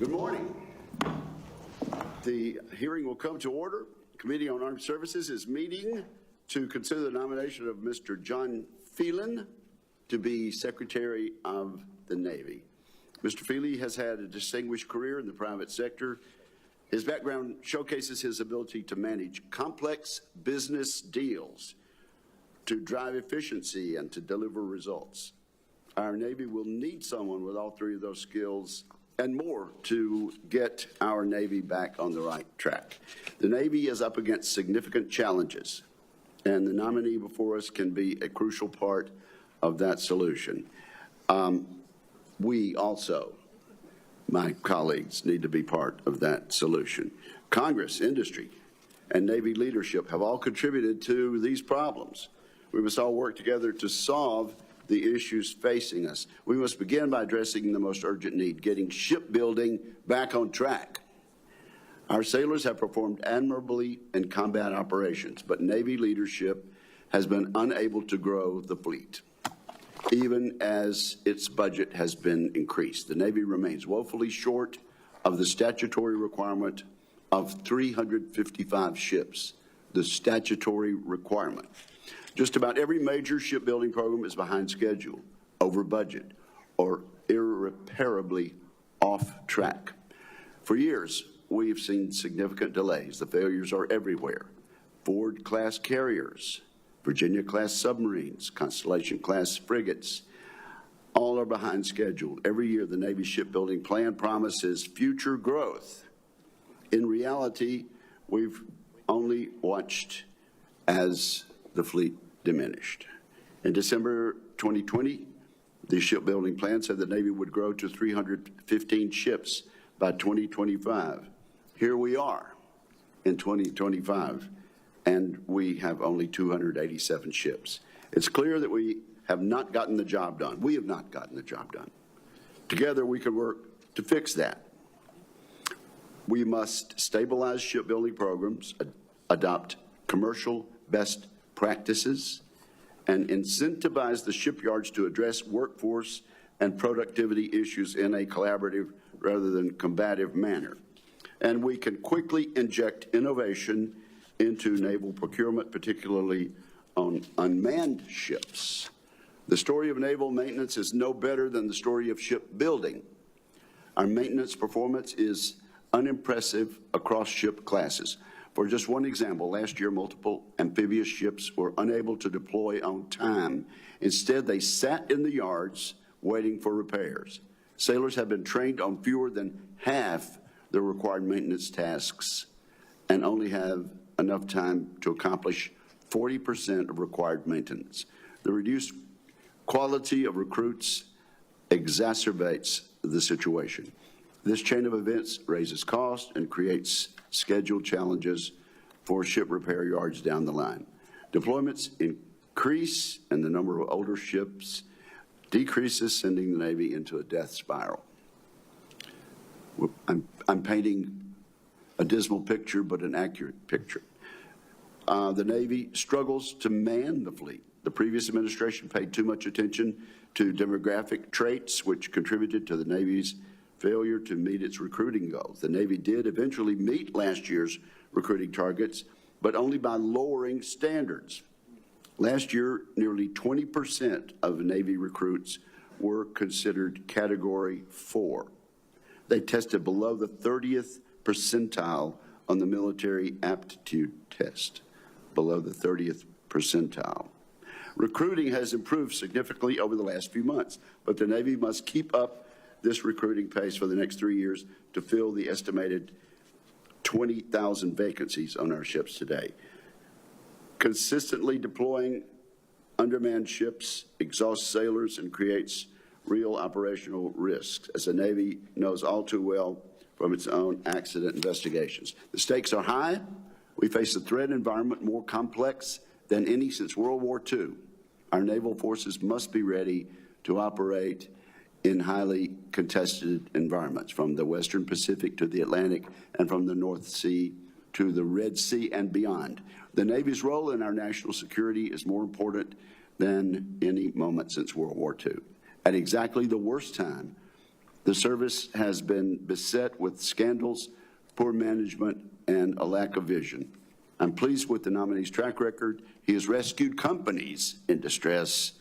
Good morning. The hearing will come to order. Committee on Armed Services is meeting to consider the nomination of Mr. John Phelan to be Secretary of the Navy. Mr. Phelan has had a distinguished career in the private sector. His background showcases his ability to manage complex business deals, to drive efficiency, and to deliver results. Our Navy will need someone with all three of those skills and more to get our Navy back on the right track. The Navy is up against significant challenges, and the nominee before us can be a crucial part of that solution. We also, my colleagues, need to be part of that solution. Congress, industry, and Navy leadership have all contributed to these problems. We must all work together to solve the issues facing us. We must begin by addressing the most urgent need, getting shipbuilding back on track. Our sailors have performed admirably in combat operations, but Navy leadership has been unable to grow the fleet, even as its budget has been increased. The Navy remains woefully short of the statutory requirement of 355 ships, the statutory requirement. Just about every major shipbuilding program is behind schedule, over budget, or irreparably off track. For years, we've seen significant delays. The failures are everywhere. Ford-class carriers, Virginia-class submarines, Constellation-class frigates, all are behind schedule. Every year, the Navy shipbuilding plan promises future growth. In reality, we've only watched as the fleet diminished. In December 2020, the shipbuilding plan said the Navy would grow to 315 ships by 2025. Here we are in 2025, and we have only 287 ships. It's clear that we have not gotten the job done. We have not gotten the job done. Together, we can work to fix that. We must stabilize shipbuilding programs, adopt commercial best practices, and incentivize the shipyards to address workforce and productivity issues in a collaborative rather than combative manner. And we can quickly inject innovation into naval procurement, particularly on unmanned ships. The story of naval maintenance is no better than the story of shipbuilding. Our maintenance performance is unimpressive across ship classes. For just one example, last year, multiple amphibious ships were unable to deploy on time. Instead, they sat in the yards waiting for repairs. Sailors have been trained on fewer than half the required maintenance tasks and only have enough time to accomplish 40% of required maintenance. The reduced quality of recruits exacerbates the situation. This chain of events raises costs and creates schedule challenges for ship repair yards down the line. Deployments increase and the number of older ships decreases, sending the Navy into a death spiral. I'm painting a dismal picture, but an accurate picture. The Navy struggles to man the fleet. The previous administration paid too much attention to demographic traits, which contributed to the Navy's failure to meet its recruiting goals. The Navy did eventually meet last year's recruiting targets, but only by lowering standards. Last year, nearly 20% of Navy recruits were considered Category 4. They tested below the 30th percentile on the military aptitude test, below the 30th percentile. Recruiting has improved significantly over the last few months, but the Navy must keep up this recruiting pace for the next 3 years to fill the estimated 20,000 vacancies on our ships today. Consistently deploying undermanned ships exhausts sailors and creates real operational risks, as the Navy knows all too well from its own accident investigations. The stakes are high. We face a threat environment more complex than any since World War II. Our naval forces must be ready to operate in highly contested environments, from the Western Pacific to the Atlantic and from the North Sea to the Red Sea and beyond. The Navy's role in our national security is more important than any moment since World War II. At exactly the worst time The service has been beset with scandals, poor management, and a lack of vision. I'm pleased with the nominee's track record. He has rescued companies in distress.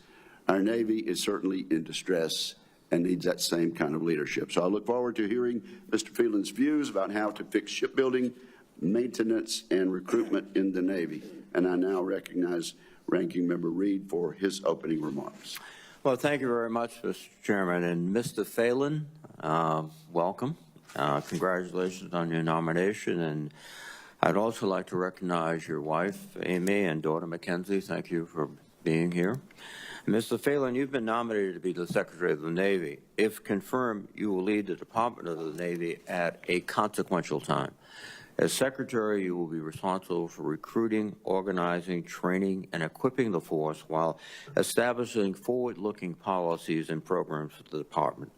Our Navy is certainly in distress and needs that same kind of leadership. So I look forward to hearing Mr. Phelan's views about how to fix shipbuilding, maintenance, and recruitment in the Navy. And I now recognize Ranking Member Reed for his opening remarks. Well, thank you very much, Mr. Chairman. And Mr. Phelan, welcome. Congratulations on your nomination. And I'd also like to recognize your wife, Amy, and daughter, Mackenzie. Thank you for being here. Mr. Phelan, you've been nominated to be the Secretary of the Navy. If confirmed, you will lead the Department of the Navy at a consequential time. As Secretary, you will be responsible for recruiting, organizing, training, and equipping the force while establishing forward-looking policies and programs for the Department.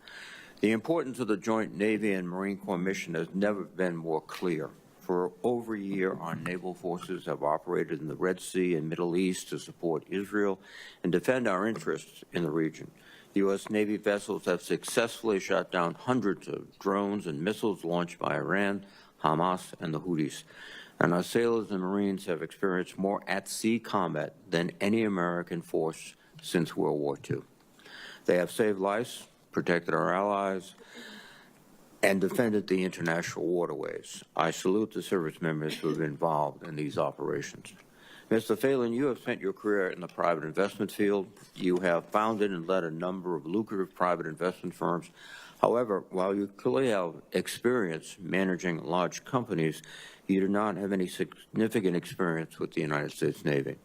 The importance of the Joint Navy and Marine Corps mission has never been more clear. For over a year, our naval forces have operated in the Red Sea and Middle East to support Israel and defend our interests in the region. The U.S. Navy vessels have successfully shot down hundreds of drones and missiles launched by Iran, Hamas, and the Houthis. And our sailors and Marines have experienced more at-sea combat than any American force since World War II. They have saved lives, protected our allies, and defended the international waterways. I salute the service members who have been involved in these operations. Mr. Phelan, you have spent your career in the private investment field. You have founded and led a number of lucrative private investment firms. However, while you clearly have experience managing large companies, you do not have any significant experience with the United States Navy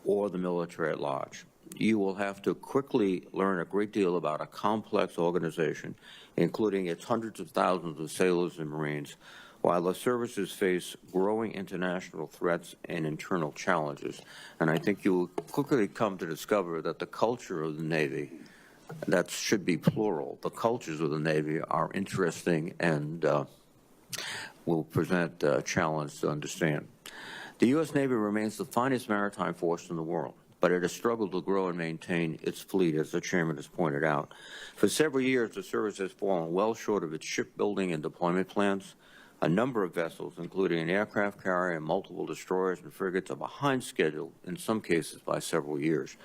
or the military at large. You will have to quickly learn a great deal about a complex organization, including its hundreds of thousands of sailors and Marines, while the services face growing international threats and internal challenges. And I think you will quickly come to discover that the culture of the Navy, that should be plural, the cultures of the Navy are interesting and will present a challenge to understand. The U.S. Navy remains the finest maritime force in the world, but it has struggled to grow and maintain its fleet, as the chairman has pointed out. For several years, the service has fallen well short of its shipbuilding and deployment plans. A number of vessels, including an aircraft carrier and multiple destroyers and frigates, are behind schedule, in some cases by several years.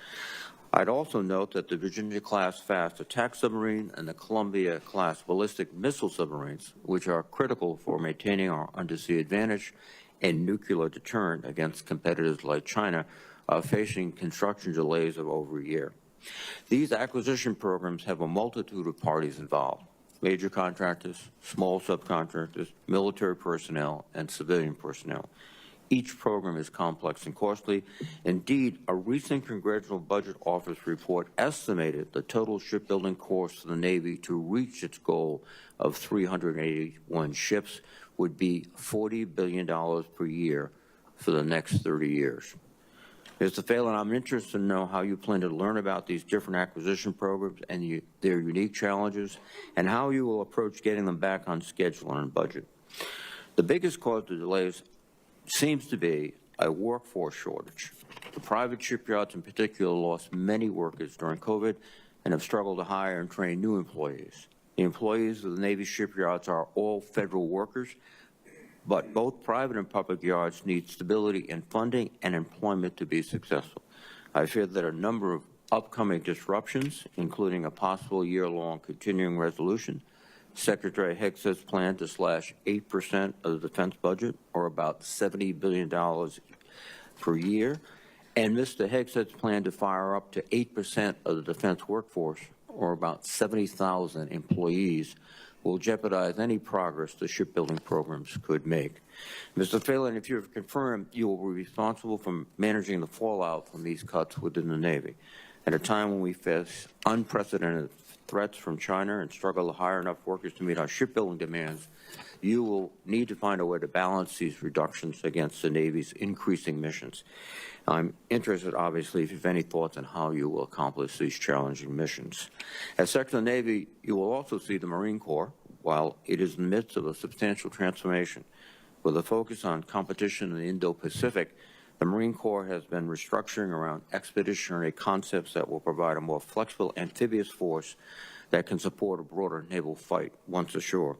I'd also note that the Virginia-class fast attack submarine and the Columbia-class ballistic missile submarines, which are critical for maintaining our undersea advantage and nuclear deterrent against competitors like China, are facing construction delays of over a year. These acquisition programs have a multitude of parties involved: major contractors, small subcontractors, military personnel, and civilian personnel. Each program is complex and costly. Indeed, a recent Congressional Budget Office report estimated the total shipbuilding cost for the Navy to reach its goal of 381 ships would be $40 billion per year for the next 30 years. Mr. Phelan, I'm interested to know how you plan to learn about these different acquisition programs and their unique challenges, and how you will approach getting them back on schedule and on budget. The biggest cause of delays seems to be a workforce shortage. The private shipyards in particular lost many workers during COVID and have struggled to hire and train new employees. The employees of the Navy shipyards are all federal workers, but both private and public yards need stability in funding and employment to be successful. I fear that a number of upcoming disruptions, including a possible year-long continuing resolution, Secretary Hicks's plan to slash 8% of the defense budget, or about $70 billion per year, and Mr. Hicks's plan to fire up to 8% of the defense workforce, or about 70,000 employees, will jeopardize any progress the shipbuilding programs could make. Mr. Phelan, if you have confirmed, you will be responsible for managing the fallout from these cuts within the Navy. At a time when we face unprecedented threats from China and struggle to hire enough workers to meet our shipbuilding demands, you will need to find a way to balance these reductions against the Navy's increasing missions. I'm interested, obviously, if you have any thoughts on how you will accomplish these challenging missions. As Secretary of the Navy, you will also see the Marine Corps, while it is in the midst of a substantial transformation, with a focus on competition in the Indo-Pacific, The Marine Corps has been restructuring around expeditionary concepts that will provide a more flexible amphibious force that can support a broader naval fight once ashore.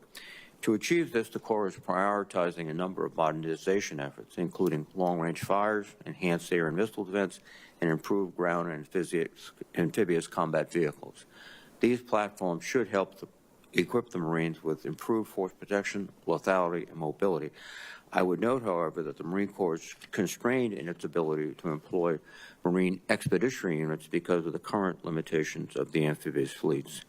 To achieve this, the Corps is prioritizing a number of modernization efforts, including long-range fires, enhanced air and missile defense, and improved ground and amphibious combat vehicles. These platforms should help equip the Marines with improved force protection, lethality, and mobility. I would note, however, that the Marine Corps is constrained in its ability to employ Marine expeditionary units because of the current limitations of the amphibious fleets.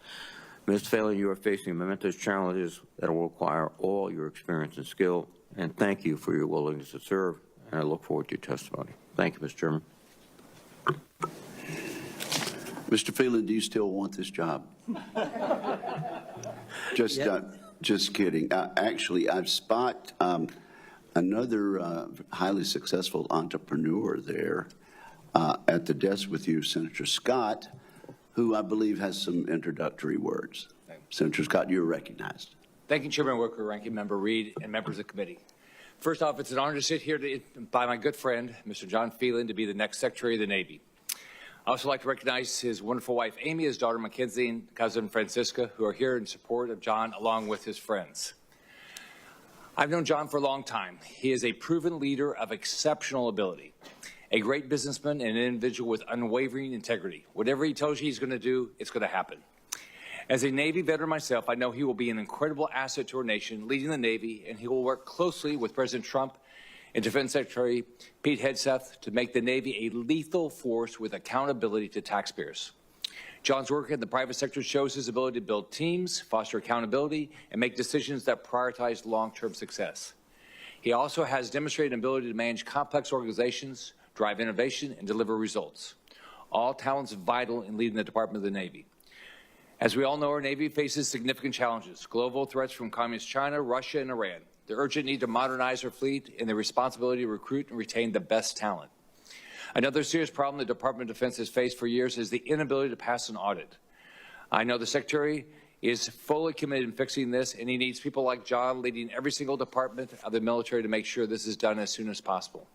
Ms. Phelan, you are facing momentous challenges that will require all your experience and skill, and thank you for your willingness to serve, and I look forward to your testimony. Thank you, Mr. Chairman. Mr. Phelan, do you still want this job? Just kidding. Actually, I've spot another highly successful entrepreneur there at the desk with you, Senator Scott, who I believe has some introductory words. Senator Scott, you're recognized. Thank you, Chairman Wicker, Ranking Member Reed, and members of the committee. First off, it's an honor to sit here by my good friend, Mr. John Phelan, to be the next Secretary of the Navy. I also like to recognize his wonderful wife, Amy, his daughter, Mackenzie, and cousin, Francisca, who are here in support of John, along with his friends. I've known John for a long time. He is a proven leader of exceptional ability, a great businessman, and an individual with unwavering integrity. Whatever he tells you he's going to do, it's going to happen. As a Navy veteran myself, I know he will be an incredible asset to our nation, leading the Navy, and he will work closely with President Trump and Defense Secretary Pete Hegseth to make the Navy a lethal force with accountability to taxpayers. John's work in the private sector shows his ability to build teams, foster accountability, and make decisions that prioritize long-term success. He also has demonstrated an ability to manage complex organizations, drive innovation, and deliver results. All talents vital in leading the Department of the Navy. As we all know, our Navy faces significant challenges: global threats from Communist China, Russia, and Iran, the urgent need to modernize our fleet, and the responsibility to recruit and retain the best talent. Another serious problem the Department of Defense has faced for years is the inability to pass an audit. I know the Secretary is fully committed in fixing this, and he needs people like John leading every single department of the military to make sure this is done as soon as possible.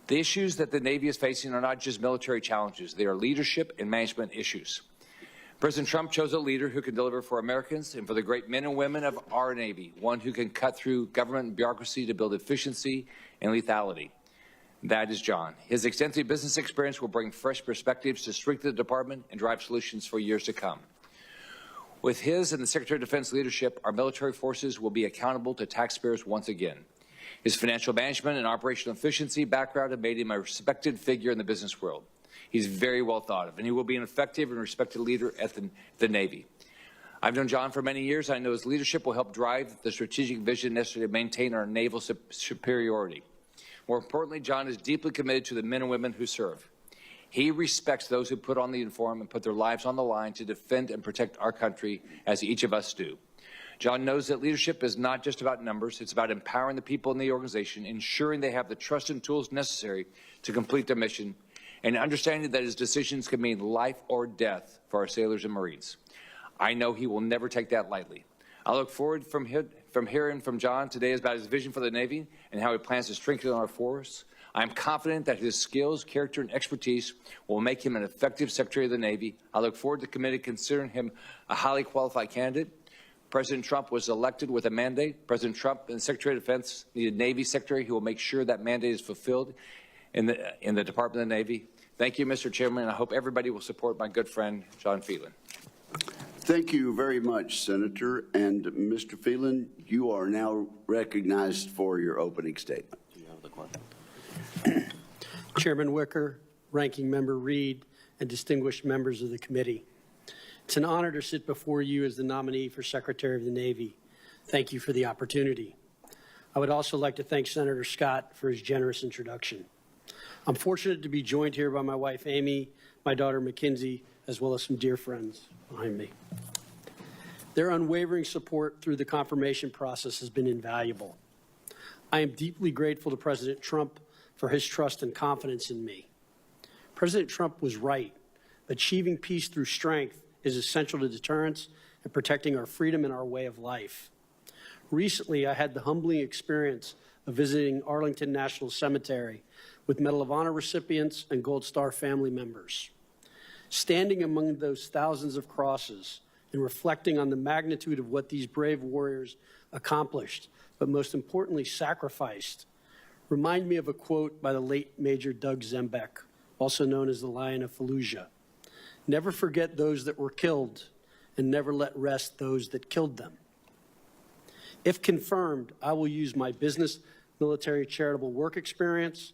The issues that the Navy is facing are not just military challenges. They are leadership and management issues. President Trump chose a leader who can deliver for Americans and for the great men and women of our Navy, one who can cut through government and bureaucracy to build efficiency and lethality. That is John. His extensive business experience will bring fresh perspectives to strengthen the department and drive solutions for years to come. With his and the Secretary of Defense leadership, our military forces will be accountable to taxpayers once again. His financial management and operational efficiency background have made him a respected figure in the business world. He's very well thought of, and he will be an effective and respected leader at the Navy. I've known John for many years. I know his leadership will help drive the strategic vision necessary to maintain our naval superiority. More importantly, John is deeply committed to the men and women who serve. He respects those who put on the uniform and put their lives on the line to defend and protect our country, as each of us do. John knows that leadership is not just about numbers. It's about empowering the people in the organization, ensuring they have the trust and tools necessary to complete their mission, and understanding that his decisions can mean life or death for our sailors and Marines. I know he will never take that lightly. I look forward from hearing from John today about his vision for the Navy and how he plans to strengthen our force. I am confident that his skills, character, and expertise will make him an effective Secretary of the Navy. I look forward to the committee considering him a highly qualified candidate. President Trump was elected with a mandate. President Trump and the Secretary of Defense need a Navy Secretary who will make sure that mandate is fulfilled in the Department of the Navy. Thank you, Mr. Chairman, and I hope everybody will support my good friend, John Phelan. Thank you very much, Senator. And Mr. Phelan, you are now recognized for your opening statement. Chairman Wicker, Ranking Member Reed, and distinguished members of the committee. It's an honor to sit before you as the nominee for Secretary of the Navy. Thank you for the opportunity. I would also like to thank Senator Scott for his generous introduction. I'm fortunate to be joined here by my wife, Amy, my daughter, Mackenzie, as well as some dear friends behind me. Their unwavering support through the confirmation process has been invaluable. I am deeply grateful to President Trump for his trust and confidence in me. President Trump was right. Achieving peace through strength is essential to deterrence and protecting our freedom and our way of life. Recently, I had the humbling experience of visiting Arlington National Cemetery with Medal of Honor recipients and Gold Star family members. Standing among those thousands of crosses and reflecting on the magnitude of what these brave warriors accomplished, but most importantly sacrificed, remind me of a quote by the late Major Doug Zembeck, also known as the Lion of Fallujah. Never forget those that were killed, and never let rest those that killed them. If confirmed, I will use my business, military charitable work experience,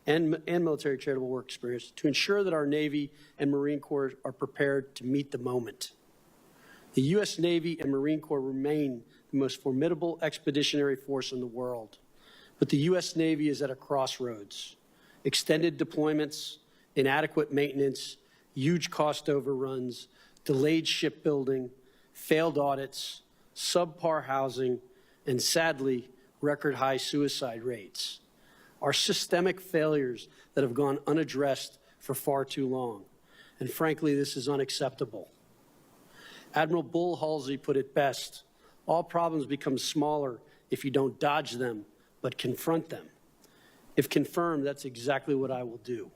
and military charitable work experience to ensure that our Navy and Marine Corps are prepared to meet the moment. The U.S. Navy and Marine Corps remain the most formidable expeditionary force in the world, but the U.S. Navy is at a crossroads. Extended deployments, inadequate maintenance, huge cost overruns, delayed shipbuilding, failed audits, subpar housing, and sadly, record high suicide rates are systemic failures that have gone unaddressed for far too long. And frankly, this is unacceptable. Admiral Bull Halsey put it best: all problems become smaller if you don't dodge them, but confront them. If confirmed, that's exactly what I will do.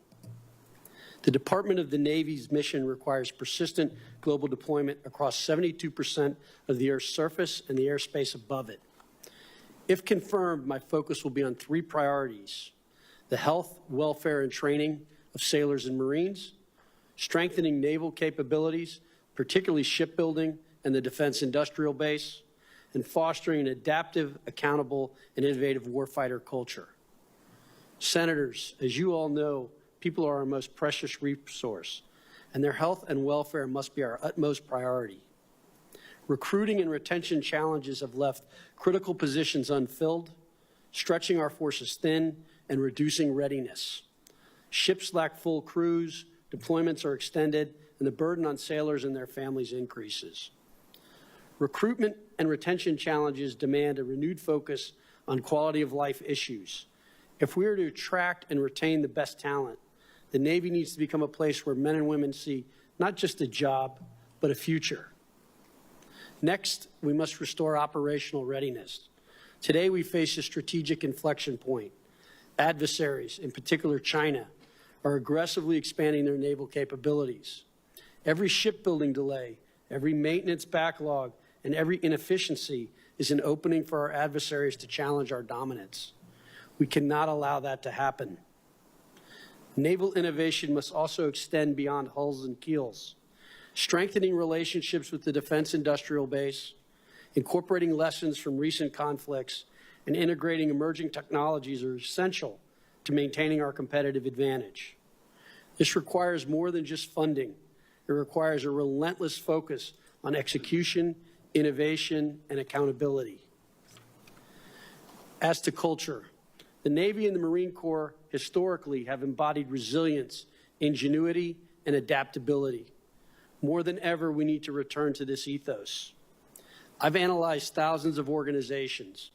The Department of the Navy's mission requires persistent global deployment across 72% of the Earth's surface and the airspace above it. If confirmed, my focus will be on three priorities: the health, welfare, and training of sailors and Marines, strengthening naval capabilities, particularly shipbuilding and the defense industrial base, and fostering an adaptive, accountable, and innovative warfighter culture. Senators, as you all know, people are our most precious resource, and their health and welfare must be our utmost priority. Recruiting and retention challenges have left critical positions unfilled, stretching our forces thin and reducing readiness. Ships lack full crews, deployments are extended, and the burden on sailors and their families increases. Recruitment and retention challenges demand a renewed focus on quality of life issues. If we are to attract and retain the best talent, the Navy needs to become a place where men and women see not just a job, but a future. Next, we must restore operational readiness. Today, we face a strategic inflection point. Adversaries, in particular China, are aggressively expanding their naval capabilities. Every shipbuilding delay, every maintenance backlog, and every inefficiency is an opening for our adversaries to challenge our dominance. We cannot allow that to happen. Naval innovation must also extend beyond hulls and keels. Strengthening relationships with the defense industrial base, incorporating lessons from recent conflicts, and integrating emerging technologies are essential to maintaining our competitive advantage. This requires more than just funding. It requires a relentless focus on execution, innovation, and accountability. As to culture, the Navy and the Marine Corps historically have embodied resilience, ingenuity, and adaptability. More than ever, we need to return to this ethos. I've analyzed thousands of organizations.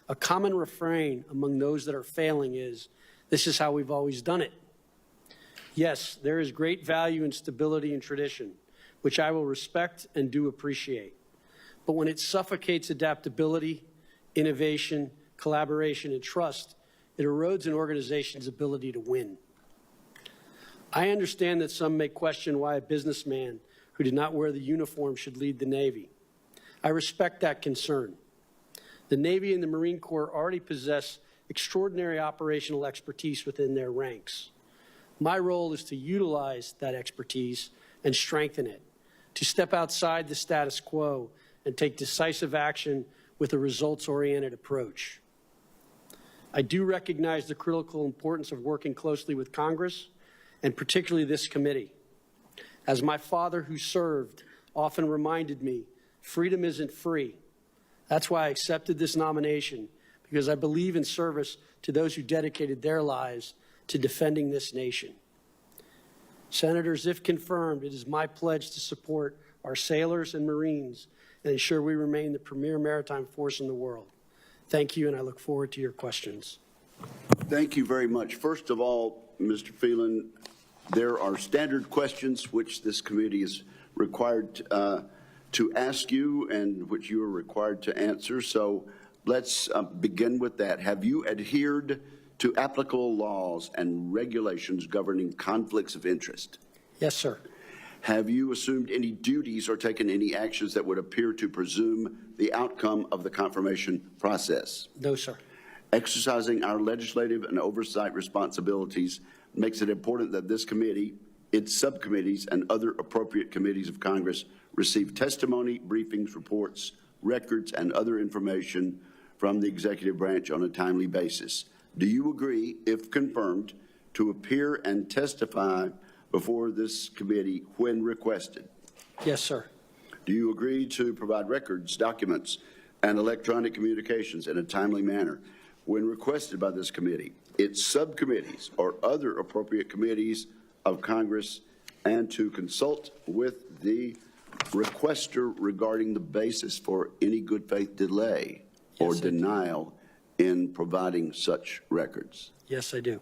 A common refrain among those that are failing is, "This is how we've always done it." Yes, there is great value in stability and tradition, which I will respect and do appreciate. But when it suffocates adaptability, innovation, collaboration, and trust, it erodes an organization's ability to win. I understand that some may question why a businessman who did not wear the uniform should lead the Navy. I respect that concern. The Navy and the Marine Corps already possess extraordinary operational expertise within their ranks. My role is to utilize that expertise and strengthen it, to step outside the status quo and take decisive action with a results-oriented approach. I do recognize the critical importance of working closely with Congress, and particularly this committee. As my father who served often reminded me, freedom isn't free. That's why I accepted this nomination, because I believe in service to those who dedicated their lives to defending this nation. Senators, if confirmed, it is my pledge to support our sailors and Marines and ensure we remain the premier maritime force in the world. Thank you, and I look forward to your questions. Thank you very much. First of all, Mr. Phelan, there are standard questions which this committee is required to ask you and which you are required to answer. So let's begin with that. Have you adhered to applicable laws and regulations governing conflicts of interest? Yes, sir. Have you assumed any duties or taken any actions that would appear to presume the outcome of the confirmation process? No, sir. Exercising our legislative and oversight responsibilities makes it important that this committee, its subcommittees, and other appropriate committees of Congress receive testimony, briefings, reports, records, and other information from the executive branch on a timely basis. Do you agree, if confirmed, to appear and testify before this committee when requested? Yes, sir. Do you agree to provide records, documents, and electronic communications in a timely manner when requested by this committee, its subcommittees, or other appropriate committees of Congress, and to consult with the requester regarding the basis for any good faith delay or denial in providing such records? Yes, I do.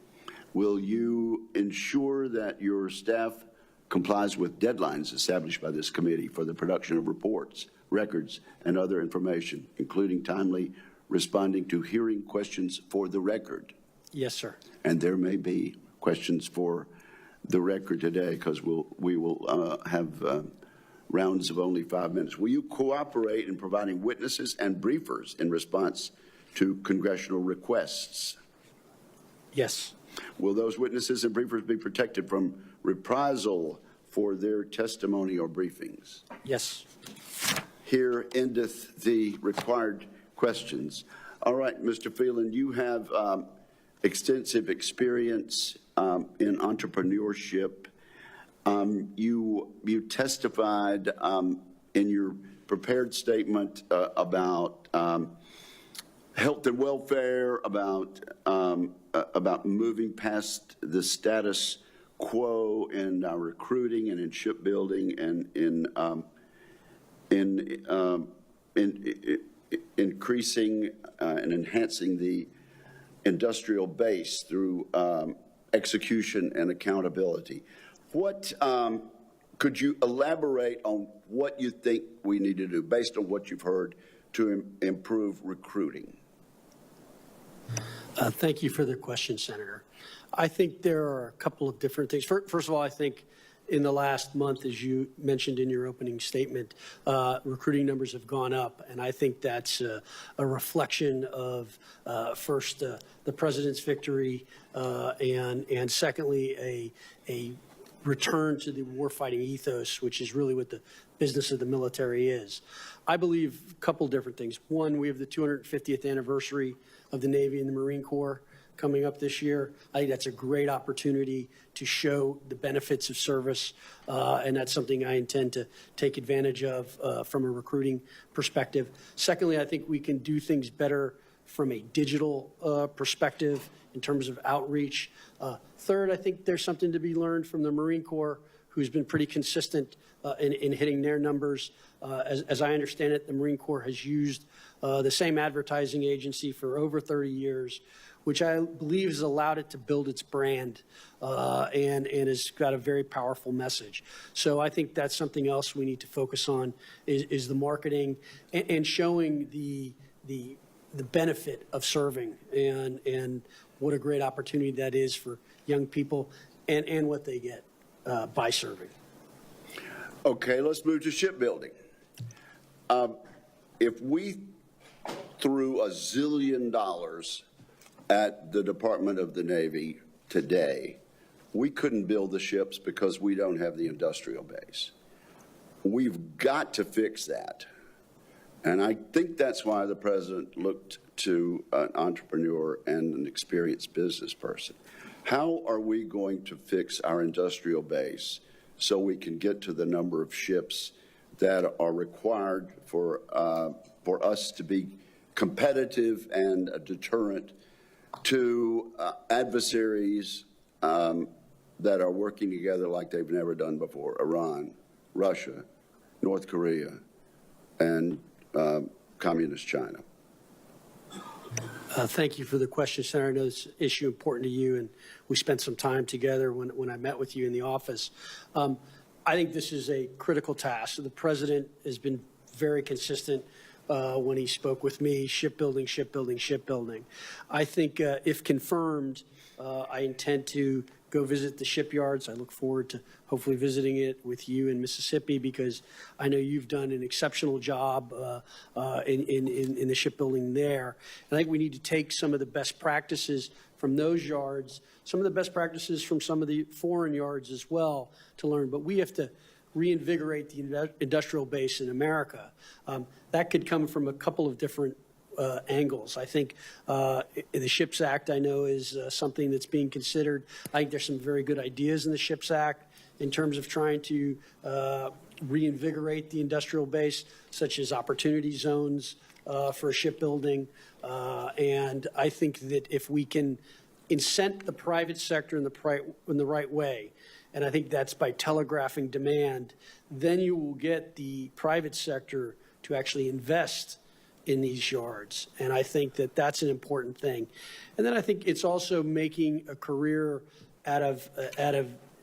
Will you ensure that your staff complies with deadlines established by this committee for the production of reports, records, and other information, including timely responding to hearing questions for the record? Yes, sir. And there may be questions for the record today because we will have rounds of only 5 minutes. Will you cooperate in providing witnesses and briefers in response to congressional requests? Yes. Will those witnesses and briefers be protected from reprisal for their testimony or briefings? Yes. Here endeth the required questions. All right, Mr. Phelan, you have extensive experience in entrepreneurship. You testified in your prepared statement about health and welfare, about moving past the status quo in recruiting and in shipbuilding and in increasing and enhancing the industrial base through execution and accountability. What could you elaborate on what you think we need to do based on what you've heard to improve recruiting? Thank you for the question, Senator. I think there are a couple of different things. First of all, I think in the last month, as you mentioned in your opening statement, recruiting numbers have gone up, and I think that's a reflection of first the president's victory, and secondly a return to the warfighting ethos, which is really what the business of the military is. I believe a couple different things. One, we have the 250th anniversary of the Navy and the Marine Corps coming up this year. I think that's a great opportunity to show the benefits of service, and that's something I intend to take advantage of from a recruiting perspective. Secondly, I think we can do things better from a digital perspective in terms of outreach. Third, I think there's something to be learned from the Marine Corps, who's been pretty consistent in hitting their numbers. As I understand it, the Marine Corps has used the same advertising agency for over 30 years, which I believe has allowed it to build its brand and has got a very powerful message. So I think that's something else we need to focus on is the marketing and showing the benefit of serving and what a great opportunity that is for young people and what they get by serving. Okay, let's move to shipbuilding. If we threw $1 zillion at the Department of the Navy today, we couldn't build the ships because we don't have the industrial base. We've got to fix that. And I think that's why the president looked to an entrepreneur and an experienced business person. How are we going to fix our industrial base so we can get to the number of ships that are required for us to be competitive and a deterrent to adversaries that are working together like they've never done before: Iran, Russia, North Korea, and Communist China? Thank you for the question, Senator. I know this issue is important to you, and we spent some time together when I met with you in the office. I think this is a critical task. The president has been very consistent when he spoke with me, shipbuilding, shipbuilding, shipbuilding. I think if confirmed, I intend to go visit the shipyards. I look forward to hopefully visiting it with you in Mississippi, because I know you've done an exceptional job in the shipbuilding there. And I think we need to take some of the best practices from those yards, some of the best practices from some of the foreign yards as well to learn. But we have to reinvigorate the industrial base in America. That could come from a couple of different angles. I think the SHIPS Act, I know, is something that's being considered. I think there's some very good ideas in the SHIPS Act in terms of trying to reinvigorate the industrial base, such as opportunity zones for shipbuilding. And I think that if we can incent the private sector in the right way, and I think that's by telegraphing demand, then you will get the private sector to actually invest in these yards. And I think that that's an important thing. And then I think it's also making a career out of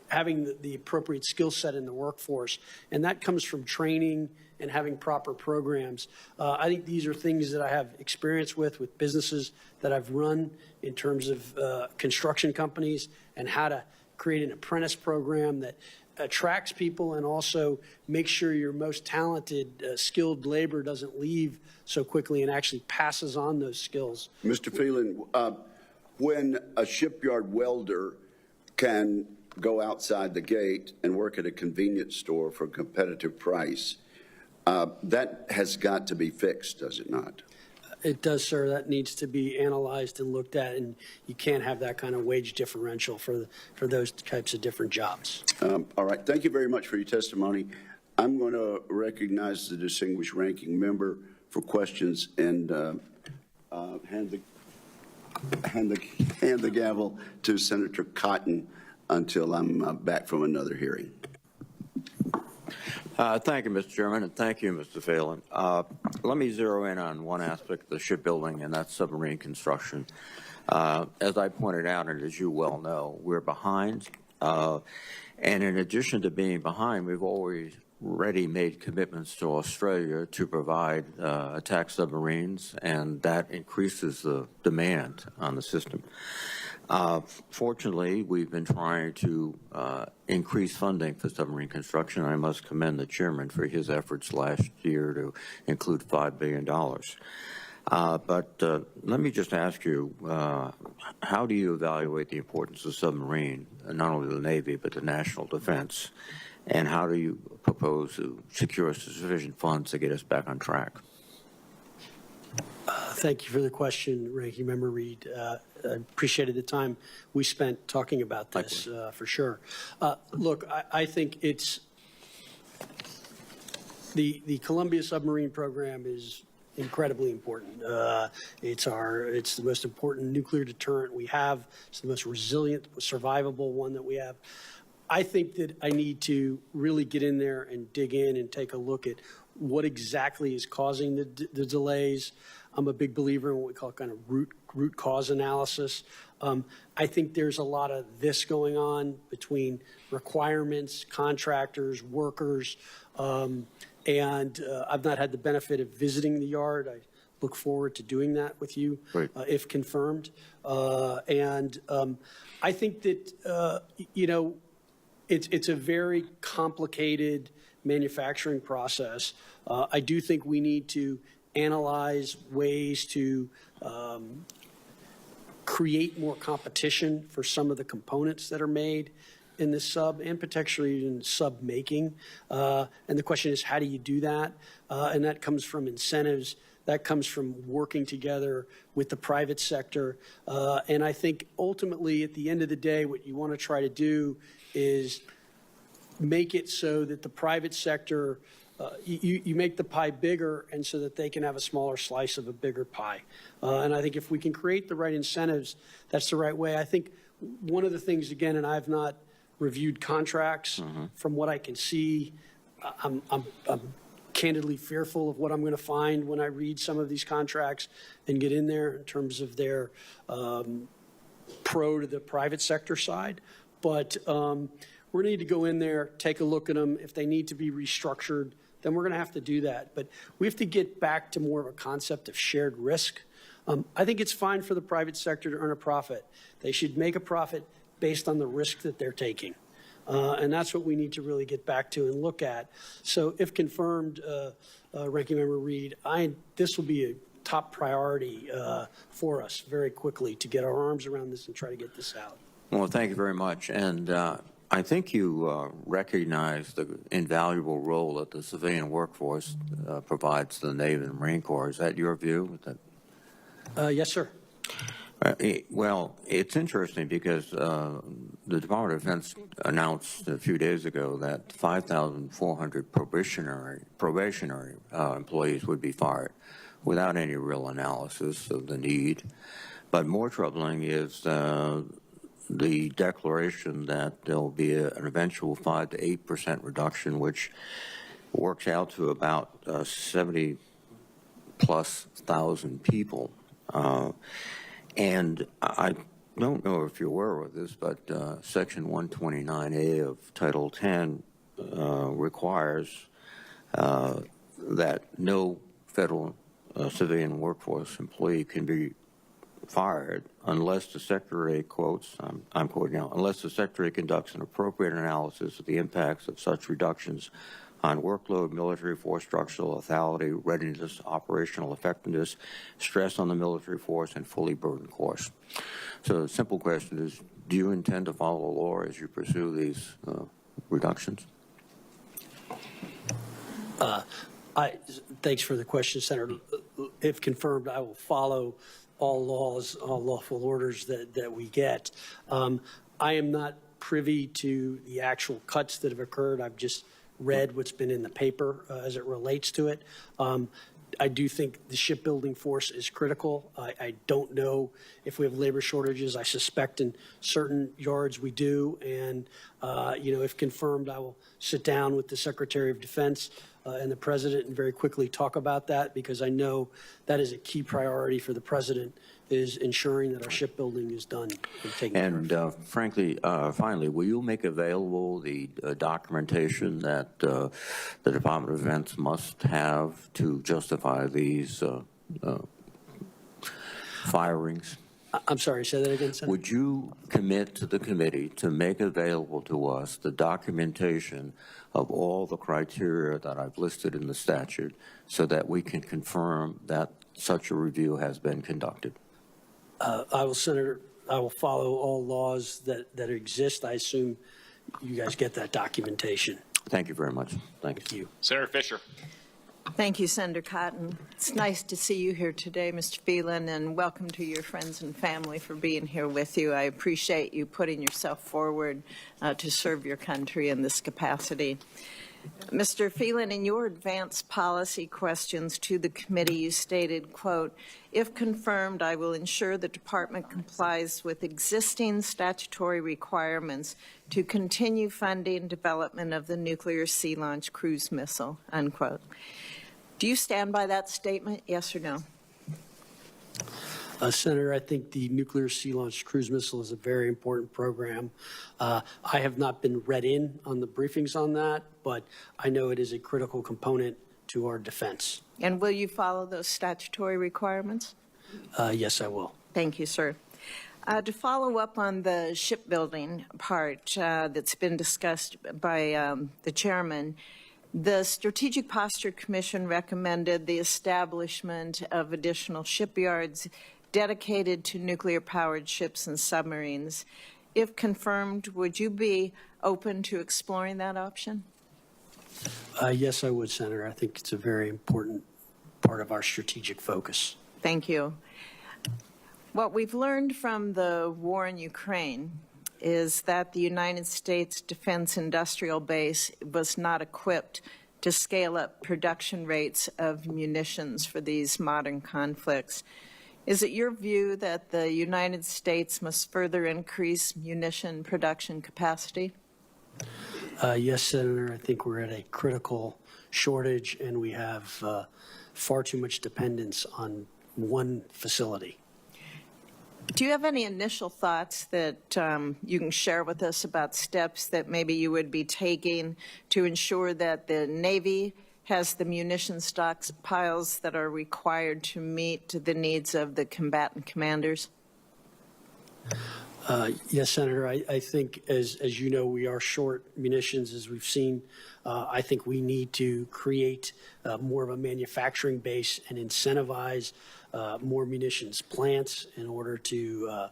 having the appropriate skill set in the workforce. And that comes from training and having proper programs. I think these are things that I have experience with businesses that I've run in terms of construction companies, and how to create an apprentice program that attracts people and also makes sure your most talented, skilled labor doesn't leave so quickly and actually passes on those skills. Mr. Phelan, when a shipyard welder can go outside the gate and work at a convenience store for a competitive price, that has got to be fixed, does it not? It does, sir. That needs to be analyzed and looked at, and you can't have that kind of wage differential for those types of different jobs. All right. Thank you very much for your testimony. I'm going to recognize the distinguished ranking member for questions and hand the gavel to Senator Cotton until I'm back from another hearing. Thank you, Mr. Chairman, and thank you, Mr. Phelan. Let me zero in on one aspect of the shipbuilding, and that's submarine construction. As I pointed out, and as you well know, we're behind. And in addition to being behind, we've already made commitments to Australia to provide attack submarines, and that increases the demand on the system. Fortunately, we've been trying to increase funding for submarine construction. I must commend the chairman for his efforts last year to include $5 billion. But let me just ask you, how do you evaluate the importance of submarine, not only the Navy, but the national defense? And how do you propose to secure sufficient funds to get us back on track? Thank you for the question, Ranking Member Reed. I appreciated the time we spent talking about this, for sure. Look, I think it's the Columbia submarine program is incredibly important. It's the most important nuclear deterrent we have. It's the most resilient, survivable one that we have. I think that I need to really get in there and dig in and take a look at what exactly is causing the delays. I'm a big believer in what we call kind of root cause analysis. I think there's a lot of this going on between requirements, contractors, workers, and I've not had the benefit of visiting the yard. I look forward to doing that with you, if confirmed. And I think that, it's a very complicated manufacturing process. I do think we need to analyze ways to create more competition for some of the components that are made in this sub, and potentially in sub making. And the question is, how do you do that? And that comes from incentives. That comes from working together with the private sector. And I think ultimately, at the end of the day, what you want to try to do is make it so that the private sector, you make the pie bigger, and so that they can have a smaller slice of a bigger pie. And I think if we can create the right incentives, that's the right way. I think one of the things, again, and I've not reviewed contracts, from what I can see, I'm candidly fearful of what I'm going to find when I read some of these contracts and get in there in terms of their pro to the private sector side. But we're going to need to go in there, take a look at them. If they need to be restructured, then we're going to have to do that. But we have to get back to more of a concept of shared risk. I think it's fine for the private sector to earn a profit. They should make a profit based on the risk that they're taking. And that's what we need to really get back to and look at. So if confirmed, Ranking Member Reed, this will be a top priority for us very quickly to get our arms around this and try to get this out. Well, thank you very much. And I think you recognize the invaluable role that the civilian workforce provides to the Navy and Marine Corps. Is that your view? Yes, sir. Well, it's interesting because the Department of Defense announced a few days ago that 5,400 probationary employees would be fired without any real analysis of the need. But more troubling is the declaration that there will be an eventual 5 to 8% reduction, which works out to about 70,000+ people. And I don't know if you're aware of this, but Section 129A of Title 10 requires that no federal civilian workforce employee can be fired unless the Secretary, quotes, I'm quoting now, unless the Secretary conducts an appropriate analysis of the impacts of such reductions on workload, military force structural lethality, readiness, operational effectiveness, stress on the military force, and fully burdened course. So the simple question is, do you intend to follow the law as you pursue these reductions? Thanks for the question, Senator. If confirmed, I will follow all laws, all lawful orders that we get. I am not privy to the actual cuts that have occurred. I've just read what's been in the paper as it relates to it. I do think the shipbuilding force is critical. I don't know if we have labor shortages. I suspect in certain yards we do. And, if confirmed, I will sit down with the Secretary of Defense and the President and very quickly talk about that, because I know that is a key priority for the President, is ensuring that our shipbuilding is done and taken care of. Frankly, finally, will you make available the documentation that the Department of Defense must have to justify these firings? I'm sorry, say that again, Senator. Would you commit to the committee to make available to us the documentation of all the criteria that I've listed in the statute so that we can confirm that such a review has been conducted? I will, Senator, I will follow all laws that exist. I assume you guys get that documentation. Thank you very much. Thank you. Senator Fisher. Thank you, Senator Cotton. It's nice to see you here today, Mr. Phelan, and welcome to your friends and family for being here with you. I appreciate you putting yourself forward to serve your country in this capacity. Mr. Phelan, in your advanced policy questions to the committee, you stated, quote, if confirmed, I will ensure the department complies with existing statutory requirements to continue funding development of the nuclear sea-launched cruise missile, unquote. Do you stand by that statement, yes or no? Senator, I think the nuclear sea-launched cruise missile is a very important program. I have not been read in on the briefings on that, but I know it is a critical component to our defense. And will you follow those statutory requirements? Yes, I will. Thank you, sir. To follow up on the shipbuilding part that's been discussed by the chairman, the Strategic Posture Commission recommended the establishment of additional shipyards dedicated to nuclear-powered ships and submarines. If confirmed, would you be open to exploring that option? Yes, I would, Senator. I think it's a very important part of our strategic focus. Thank you. What we've learned from the war in Ukraine is that the United States Defense Industrial Base was not equipped to scale up production rates of munitions for these modern conflicts. Is it your view that the United States must further increase munition production capacity? Yes, Senator. I think we're at a critical shortage, and we have far too much dependence on one facility. Do you have any initial thoughts that you can share with us about steps that maybe you would be taking to ensure that the Navy has the munition stockpiles that are required to meet the needs of the combatant commanders? Yes, Senator. I think, as you know, we are short munitions, as we've seen. I think we need to create more of a manufacturing base and incentivize more munitions plants in order to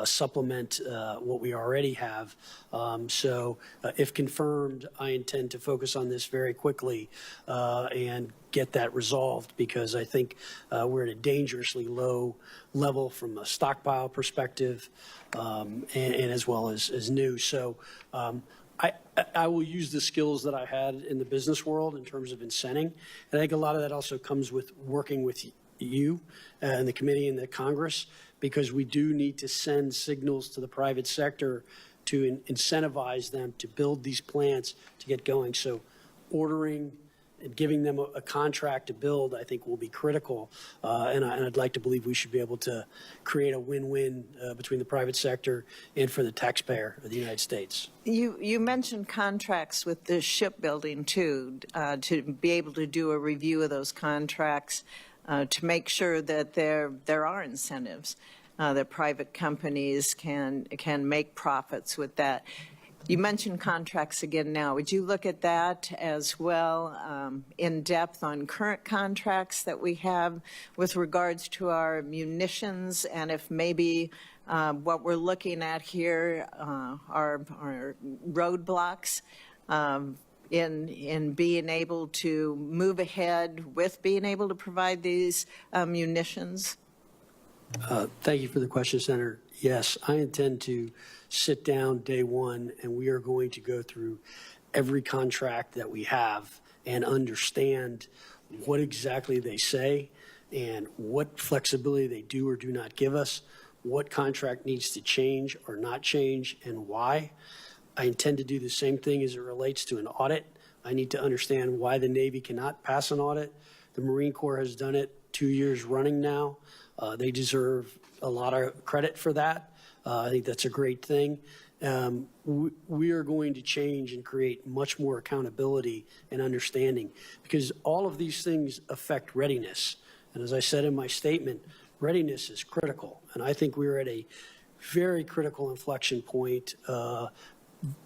supplement what we already have. So if confirmed, I intend to focus on this very quickly and get that resolved, because I think we're at a dangerously low level from a stockpile perspective and as well as new. So I will use the skills that I had in the business world in terms of incenting. And I think a lot of that also comes with working with you and the committee and the Congress, because we do need to send signals to the private sector to incentivize them to build these plants to get going. So ordering and giving them a contract to build, I think, will be critical. And I'd like to believe we should be able to create a win-win between the private sector and for the taxpayer of the United States. You mentioned contracts with the shipbuilding, too, to be able to do a review of those contracts to make sure that there are incentives, that private companies can make profits with that. You mentioned contracts again now. Would you look at that as well in depth on current contracts that we have with regards to our munitions, and if maybe what we're looking at here are roadblocks in being able to move ahead with being able to provide these munitions? Thank you for the question, Senator. Yes, I intend to sit down day one, and we are going to go through every contract that we have and understand what exactly they say and what flexibility they do or do not give us, what contract needs to change or not change, and why. I intend to do the same thing as it relates to an audit. I need to understand why the Navy cannot pass an audit. The Marine Corps has done it 2 years running now. They deserve a lot of credit for that. I think that's a great thing. We are going to change and create much more accountability and understanding, because all of these things affect readiness. And as I said in my statement, readiness is critical. And I think we're at a very critical inflection point,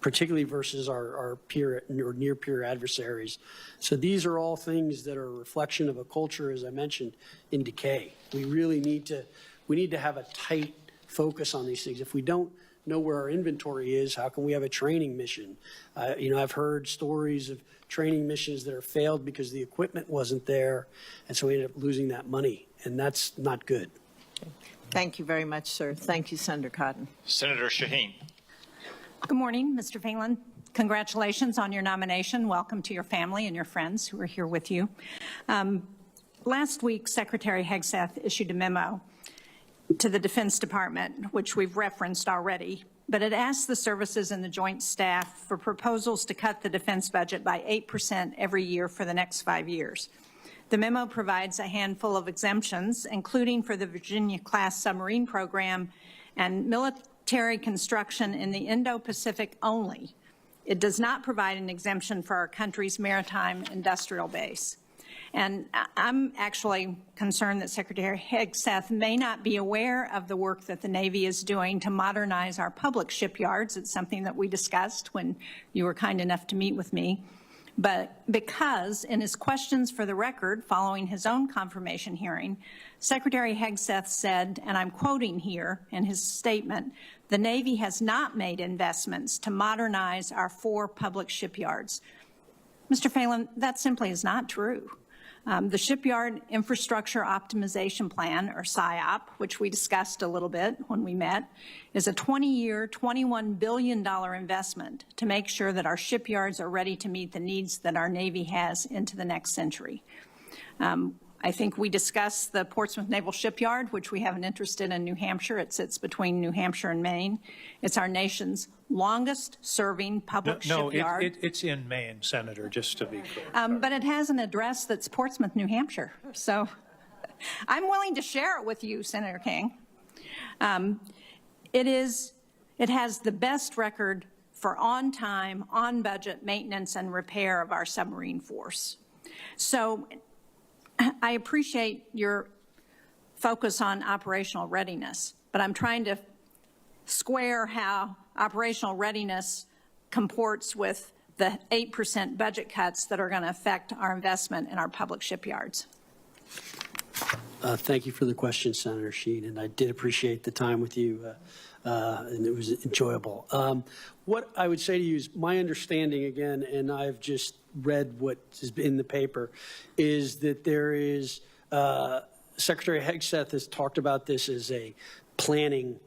particularly versus our peer or near peer adversaries. So these are all things that are a reflection of a culture, as I mentioned, in decay. We really need to have a tight focus on these things. If we don't know where our inventory is, how can we have a training mission? I've heard stories of training missions that are failed because the equipment wasn't there, and so we ended up losing that money, and that's not good. Thank you very much, sir. Thank you, Senator Cotton. Senator Shaheen. Good morning, Mr. Phelan. Congratulations on your nomination. Welcome to your family and your friends who are here with you. Last week, Secretary Hegseth issued a memo to the Defense Department, which we've referenced already, but it asked the services and the Joint Staff for proposals to cut the defense budget by 8% every year for the next 5 years. The memo provides a handful of exemptions, including for the Virginia-class submarine program and military construction in the Indo-Pacific only. It does not provide an exemption for our country's maritime industrial base. And I'm actually concerned that Secretary Hegseth may not be aware of the work that the Navy is doing to modernize our public shipyards. It's something that we discussed when you were kind enough to meet with me. But because in his questions for the record following his own confirmation hearing, Secretary Hegseth said, and I'm quoting here in his statement, the Navy has not made investments to modernize our 4 public shipyards. Mr. Phelan, that simply is not true. The Shipyard Infrastructure Optimization Plan, or SIOP, which we discussed a little bit when we met, is a 20-year, $21 billion investment to make sure that our shipyards are ready to meet the needs that our Navy has into the next century. I think we discussed the Portsmouth Naval Shipyard, which we have an interest in New Hampshire. It sits between New Hampshire and Maine. It's our nation's longest-serving public shipyard. No, it's in Maine, Senator, just to be clear. But it has an address that's Portsmouth, New Hampshire. So I'm willing to share it with you, Senator King. It has the best record for on-time, on-budget maintenance and repair of our submarine force. So I appreciate your focus on operational readiness, but I'm trying to square how operational readiness comports with the 8% budget cuts that are going to affect our investment in our public shipyards. Thank you for the question, Senator Sheen, and I did appreciate the time with you, and it was enjoyable. What I would say to you is my understanding, again, and I've just read what is in the paper, is that there is, Secretary Hegseth has talked about this as a planning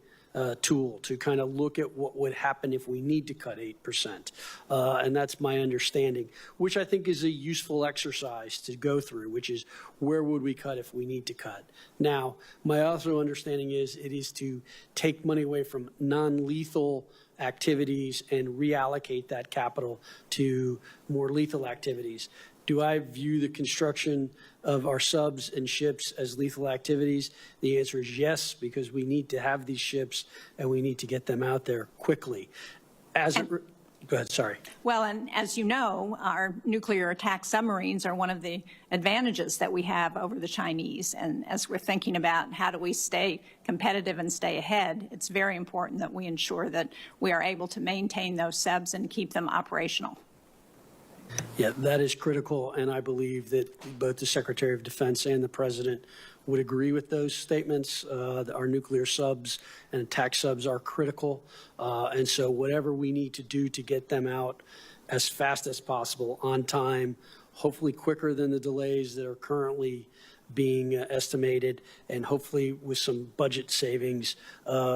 tool to kind of look at what would happen if we need to cut 8%. And that's my understanding, which I think is a useful exercise to go through, which is where would we cut if we need to cut? Now, my also understanding is it is to take money away from non-lethal activities and reallocate that capital to more lethal activities. Do I view the construction of our subs and ships as lethal activities? The answer is yes, because we need to have these ships and we need to get them out there quickly. Go ahead, sorry. Well, and as you know, our nuclear attack submarines are one of the advantages that we have over the Chinese. And as we're thinking about how do we stay competitive and stay ahead, it's very important that we ensure that we are able to maintain those subs and keep them operational. Yeah, that is critical, and I believe that both the Secretary of Defense and the President would agree with those statements. Our nuclear subs and attack subs are critical, and so whatever we need to do to get them out as fast as possible, on time, hopefully quicker than the delays that are currently being estimated, and hopefully with some budget savings,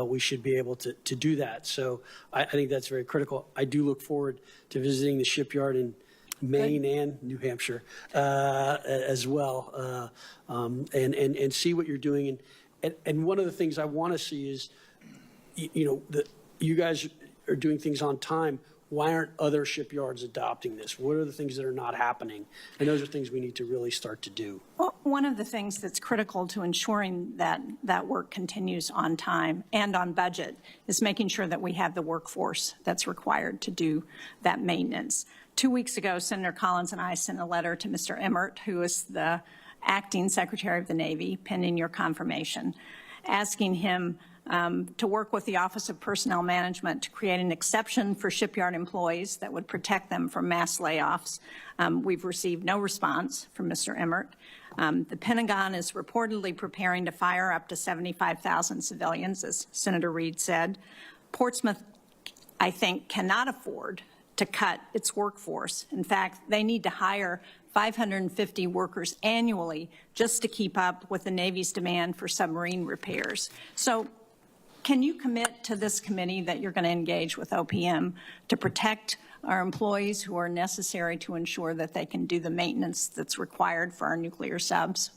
we should be able to do that. So I think that's very critical. I do look forward to visiting the shipyard in Maine and New Hampshire as well, and see what you're doing. And one of the things I want to see is, you know, that you guys are doing things on time. Why aren't other shipyards adopting this? What are the things that are not happening? And those are things we need to really start to do. Well, one of the things that's critical to ensuring that that work continues on time and on budget is making sure that we have the workforce that's required to do that maintenance. 2 weeks ago, Senator Collins and I sent a letter to Mr. Emmert, who is the acting Secretary of the Navy, pending your confirmation, asking him to work with the Office of Personnel Management to create an exception for shipyard employees that would protect them from mass layoffs. We've received no response from Mr. Emmert. The Pentagon is reportedly preparing to fire up to 75,000 civilians, as Senator Reid said. Portsmouth, I think, cannot afford to cut its workforce. In fact, they need to hire 550 workers annually just to keep up with the Navy's demand for submarine repairs. So can you commit to this committee that you're going to engage with OPM to protect our employees who are necessary to ensure that they can do the maintenance that's required for our nuclear subs?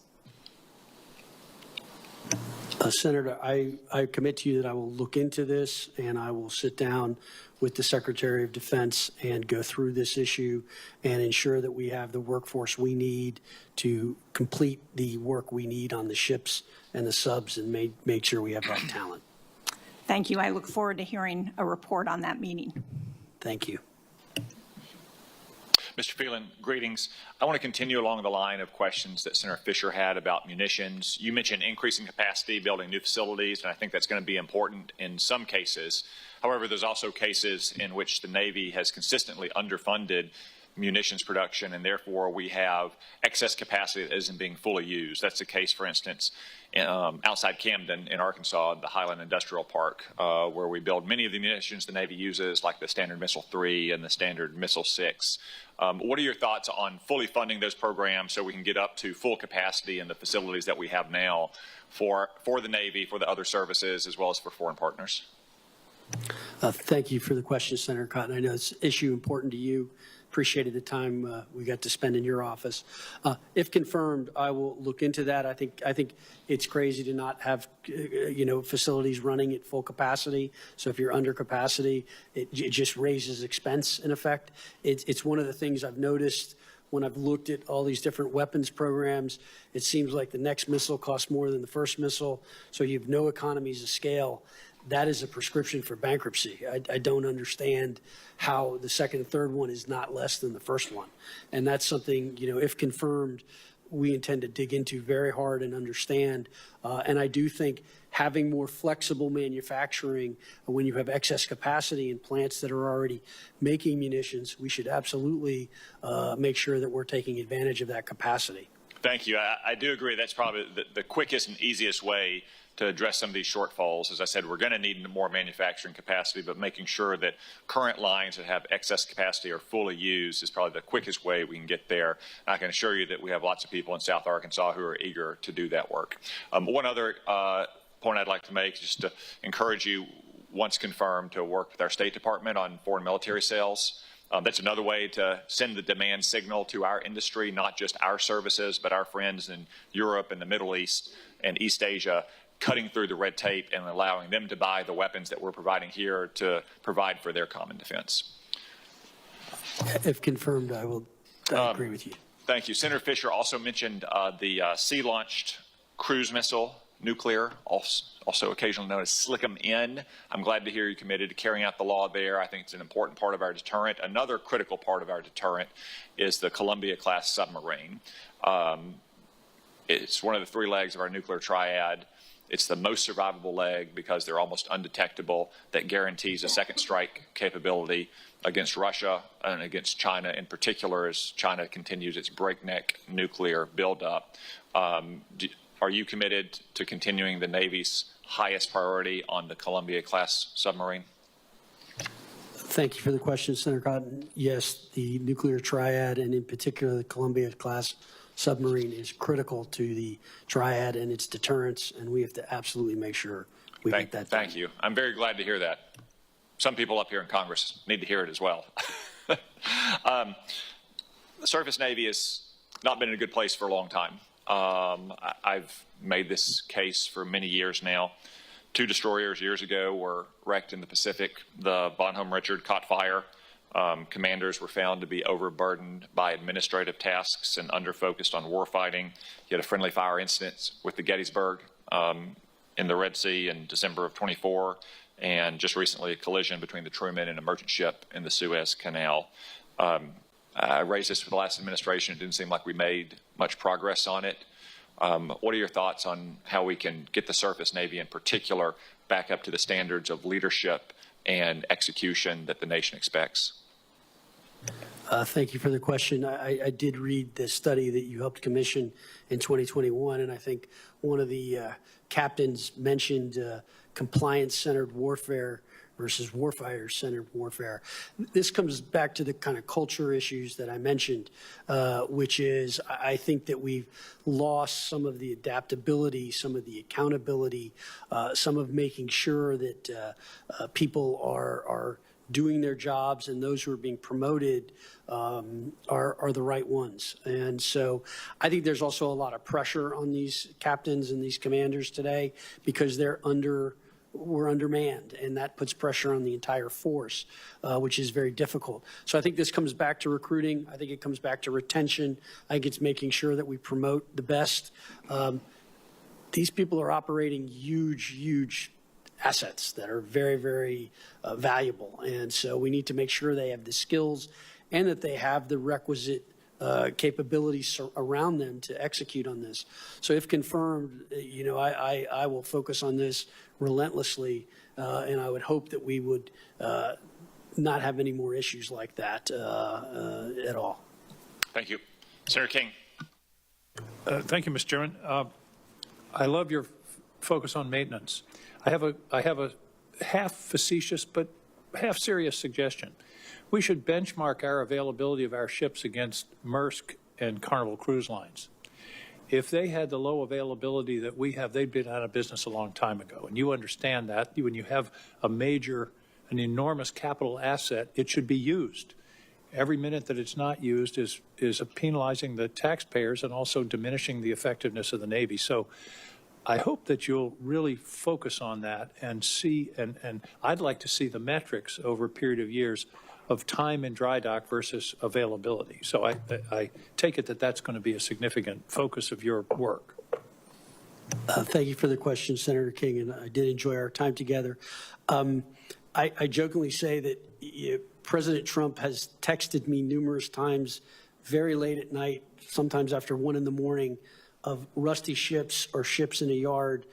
Senator, I commit to you that I will look into this and I will sit down with the Secretary of Defense and go through this issue and ensure that we have the workforce we need to complete the work we need on the ships and the subs and make sure we have that talent. Thank you. I look forward to hearing a report on that meeting. Thank you. Mr. Phelan, greetings. I want to continue along the line of questions that Senator Fisher had about munitions. You mentioned increasing capacity, building new facilities, and I think that's going to be important in some cases. However, there's also cases in which the Navy has consistently underfunded munitions production, and therefore we have excess capacity that isn't being fully used. That's the case, for instance, outside Camden in Arkansas, the Highland Industrial Park, where we build many of the munitions the Navy uses, like the Standard Missile 3 and the Standard Missile 6. What are your thoughts on fully funding those programs so we can get up to full capacity in the facilities that we have now for the Navy, for the other services, as well as for foreign partners? Thank you for the question, Senator Cotton. I know it's an issue important to you. Appreciated the time we got to spend in your office. If confirmed, I will look into that. I think it's crazy to not have facilities running at full capacity. So if you're under capacity, it just raises expense in effect. It's one of the things I've noticed when I've looked at all these different weapons programs. It seems like the next missile costs more than the first missile, so you have no economies of scale. that is a prescription for bankruptcy. I don't understand how the second and third one is not less than the first one. And that's something, if confirmed, we intend to dig into very hard and understand. And I do think having more flexible manufacturing when you have excess capacity in plants that are already making munitions, we should absolutely make sure that we're taking advantage of that capacity. Thank you. I do agree. That's probably the quickest and easiest way to address some of these shortfalls. As I said, we're going to need more manufacturing capacity, but making sure that current lines that have excess capacity are fully used is probably the quickest way we can get there. And I can assure you that we have lots of people in South Arkansas who are eager to do that work. One other point I'd like to make is just to encourage you, once confirmed, to work with our State Department on foreign military sales. That's another way to send the demand signal to our industry, not just our services, but our friends in Europe and the Middle East and East Asia, cutting through the red tape and allowing them to buy the weapons that we're providing here to provide for their common defense. If confirmed, I agree with you. Thank you. Senator Fisher also mentioned the sea-launched cruise missile, nuclear, also occasionally known as SLICM-N. I'm glad to hear you're committed to carrying out the law there. I think it's an important part of our deterrent. Another critical part of our deterrent is the Columbia-class submarine. It's one of the three legs of our nuclear triad. It's the most survivable leg because they're almost undetectable. That guarantees a second strike capability against Russia and against China in particular as China continues its breakneck nuclear buildup. Are you committed to continuing the Navy's highest priority on the Columbia-class submarine? Thank you for the question, Senator Cotton. Yes, the nuclear triad, and in particular the Columbia-class submarine, is critical to the triad and its deterrence, and we have to absolutely make sure we get that done. Thank you. I'm very glad to hear that. Some people up here in Congress need to hear it as well. The surface Navy has not been in a good place for a long time. I've made this case for many years now. 2 destroyers years ago were wrecked in the Pacific. The Bonhomme Richard caught fire. Commanders were found to be overburdened by administrative tasks and underfocused on warfighting. You had a friendly fire incident with the Gettysburg in the Red Sea in December of 24, and just recently a collision between the Truman and a merchant ship in the Suez Canal. I raised this for the last administration. It didn't seem like we made much progress on it. What are your thoughts on how we can get the surface Navy in particular back up to the standards of leadership and execution that the nation expects? Thank you for the question. I did read the study that you helped commission in 2021, and I think one of the captains mentioned compliance-centered warfare versus warfighter-centered warfare. This comes back to the kind of culture issues that I mentioned, which is I think that we've lost some of the adaptability, some of the accountability, some of making sure that people are doing their jobs and those who are being promoted are the right ones. And so I think there's also a lot of pressure on these captains and these commanders today because we're undermanned, and that puts pressure on the entire force, which is very difficult. So I think this comes back to recruiting. I think it comes back to retention. I think it's making sure that we promote the best. These people are operating huge assets that are very, very valuable. And so we need to make sure they have the skills and that they have the requisite capabilities around them to execute on this. So if confirmed, I will focus on this relentlessly, and I would hope that we would not have any more issues like that at all. Thank you. Senator King. Thank you, Mr. Chairman. I love your focus on maintenance. I have a half facetious but half serious suggestion. We should benchmark our availability of our ships against Maersk and Carnival Cruise Lines. If they had the low availability that we have, they'd been out of business a long time ago. And you understand that. When you have an enormous capital asset, it should be used. Every minute that it's not used is penalizing the taxpayers and also diminishing the effectiveness of the Navy. So I hope that you'll really focus on that and see, and I'd like to see the metrics over a period of years of time in dry dock versus availability. So I take it that that's going to be a significant focus of your work. Thank you for the question, Senator King, and I did enjoy our time together. I jokingly say that President Trump has texted me numerous times, very late at night, sometimes after 1 a.m, of rusty ships or ships in a yard,